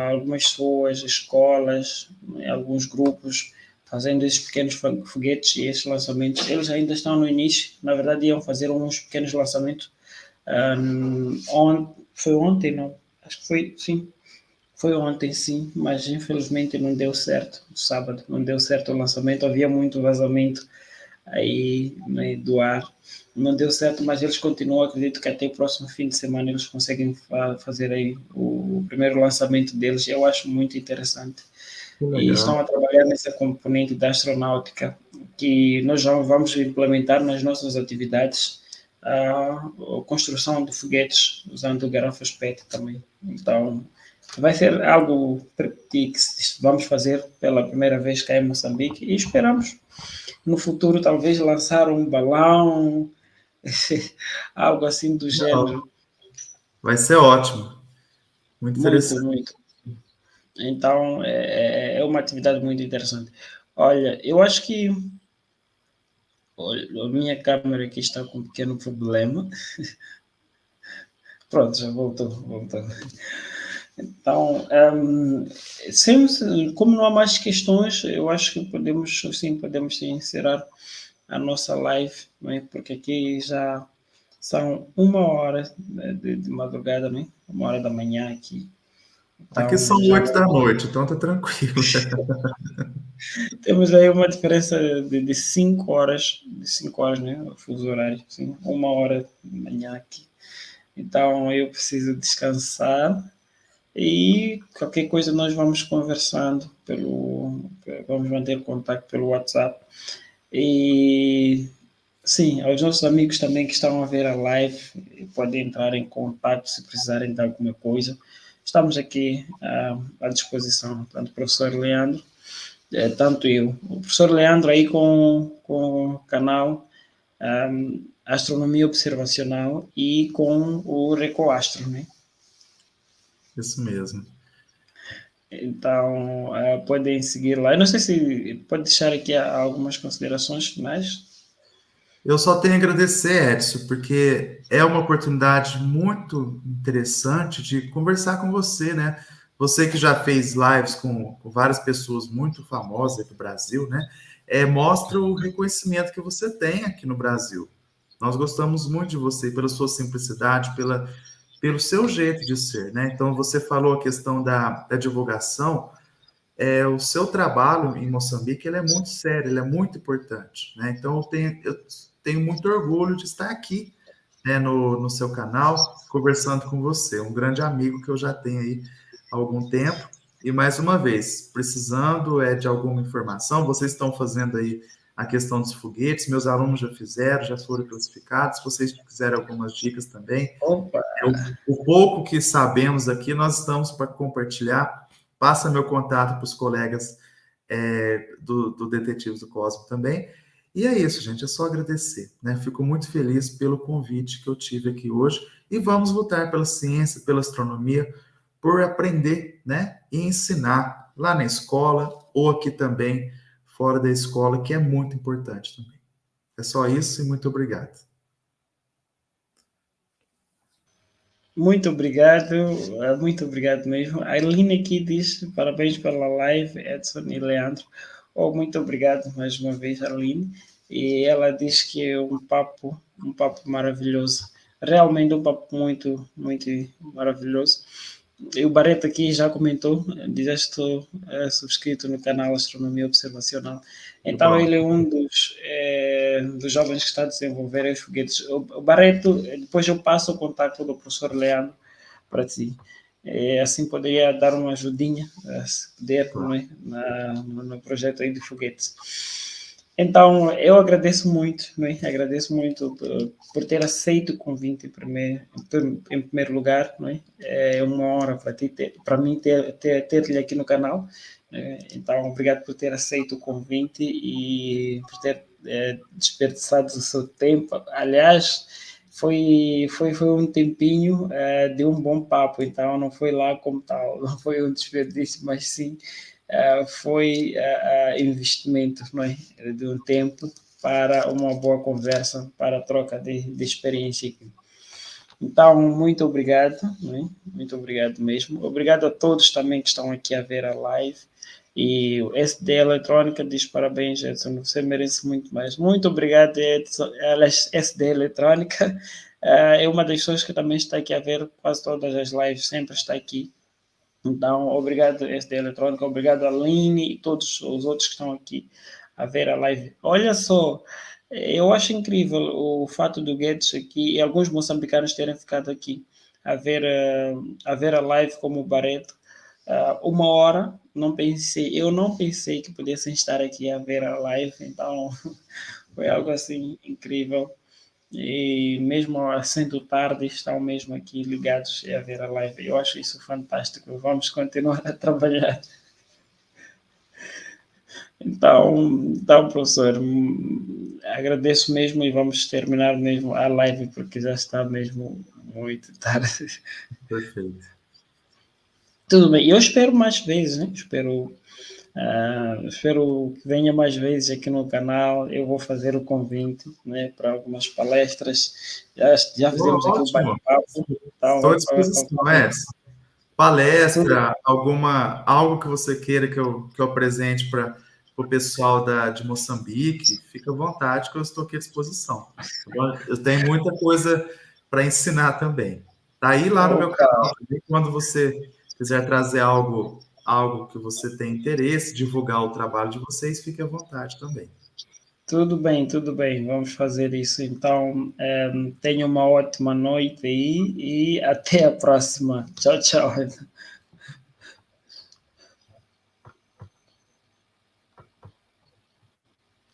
Algumas pessoas, escolas, né, alguns grupos fazendo esses pequenos foguetes e esses lançamentos. Eles ainda estão no início, na verdade iam fazer uns pequenos lançamentos. Foi ontem, não? Acho que foi, sim. Foi ontem, sim, mas infelizmente não deu certo. No sábado não deu certo o lançamento, havia muito vazamento aí, né, do ar. Não deu certo, mas eles continuam. Acredito que até o próximo fim de semana eles conseguem fazer aí o primeiro lançamento deles. Eu acho muito interessante. E estão a trabalhar nessa componente da astronáutica que nós já vamos implementar nas nossas atividades, a construção de foguetes usando garrafas PET também. Então, vai ser algo que vamos fazer pela primeira vez cá em Moçambique e esperamos no futuro talvez lançar um balão, algo assim do gênero. Vai ser ótimo. Muito interessante. Muito. Então, é uma atividade muito interessante. Olha, eu acho que a minha câmera aqui está com um pequeno problema. Pronto, já voltou. Então, como não há mais questões, eu acho que podemos sim encerrar a nossa live, não é? Porque aqui já são 1 hora de madrugada, né? 1 hora da manhã aqui. Então, aqui são 8 da noite, então tá tranquilo. Temos aí uma diferença de 5 horas, né? O fuso horário, sim, 1 hora de manhã aqui. Então eu preciso descansar e qualquer coisa nós vamos conversando vamos manter contato pelo WhatsApp. E sim, aos nossos amigos também que estão a ver a live, podem entrar em contato se precisarem de alguma coisa. Estamos aqui à disposição, tanto o professor Leandro, tanto eu. O professor Leandro aí com o canal Astronomia Observacional e com o Recoastro, né? Isso mesmo. Então, podem seguir lá. Eu não sei se pode deixar aqui algumas considerações finais. Eu só tenho a agradecer, Edson, porque é uma oportunidade muito interessante de conversar com você, né? Você que já fez lives com várias pessoas muito famosas aqui do Brasil, né? Mostra o reconhecimento que você tem aqui no Brasil. Nós gostamos muito de você pela sua simplicidade, pelo seu jeito de ser, né? Então, você falou a questão da divulgação. O seu trabalho em Moçambique ele é muito sério, ele é muito importante, né? Então, eu tenho muito orgulho de estar aqui, né, no seu canal, conversando com você, um grande amigo que eu já tenho aí há algum tempo. E, mais uma vez, precisando de alguma informação, vocês estão fazendo aí a questão dos foguetes, meus alunos já fizeram, já foram classificados, se vocês quiserem algumas dicas também. Opa! O pouco que sabemos aqui, nós estamos para compartilhar. Passa meu contato para os colegas do Detetives do Cosmo também. E é isso, gente, é só agradecer, né? Fico muito feliz pelo convite que eu tive aqui hoje e vamos lutar pela ciência, pela astronomia, por aprender, né? E ensinar lá na escola ou aqui também, fora da escola, que é muito importante também. É só isso e muito obrigado. Muito obrigado mesmo. A Aline aqui diz parabéns pela live, Edson e Leandro. Oh, muito obrigado mais uma vez, Aline. E ela diz que é um papo maravilhoso. Realmente um papo muito, muito maravilhoso. E o Barreto aqui já comentou, diz que estou subscrito no canal Astronomia Observacional. Então, ele é um dos jovens que está a desenvolver os foguetes. O Barreto, depois eu passo o contato do professor Leandro para ti. Assim poderia dar uma ajudinha, se puder, não é? No projeto aí de foguetes. Então, eu agradeço muito, não é? Agradeço muito por ter aceito o convite em primeiro lugar, não é? É uma honra para mim ter-lhe aqui no canal. Então, obrigado por ter aceito o convite e por ter desperdiçado o seu tempo. Aliás, foi um tempinho de um bom papo, então não foi lá como tal, não foi um desperdício, mas sim foi investimento, não é? De um tempo para uma boa conversa, para a troca de experiência aqui. Então, muito obrigado, não é? Muito obrigado mesmo. Obrigado a todos também que estão aqui a ver a live. E o SD Eletrônica diz parabéns, Edson, você merece muito mais. Muito obrigado, Edson. SD Eletrônica é uma das pessoas que também está aqui a ver quase todas as lives, sempre está aqui. Então, obrigado, SD Eletrônica, obrigado, Aline e todos os outros que estão aqui a ver a live. Olha só, eu acho incrível o fato do Guedes aqui e alguns moçambicanos terem ficado aqui a ver a live como o Barreto. Uma hora, eu não pensei que pudessem estar aqui a ver a live, então foi algo assim incrível. E mesmo sendo tarde, estão mesmo aqui ligados a ver a live. Eu acho isso fantástico. Vamos continuar a trabalhar. Então professor, agradeço mesmo e vamos terminar mesmo a live porque já está mesmo muito tarde. Perfeito. Tudo bem, eu espero mais vezes, né? Espero que venha mais vezes aqui no canal. Eu vou fazer o convite, né, para algumas palestras. Já fizemos aqui o Ótimo. bate-papo. Estou à Então, disposição, Edson. Palestra, algo que você queira que eu apresente para o pessoal de Moçambique, fica à vontade que eu estou aqui à disposição. Eu tenho muita coisa para ensinar também. Está aí lá no meu canal também, quando você quiser trazer algo que você tem interesse, divulgar o trabalho de vocês, fique à vontade também. Tudo bem, vamos fazer isso. Então, tenha uma ótima noite aí e até a próxima. Tchau, tchau.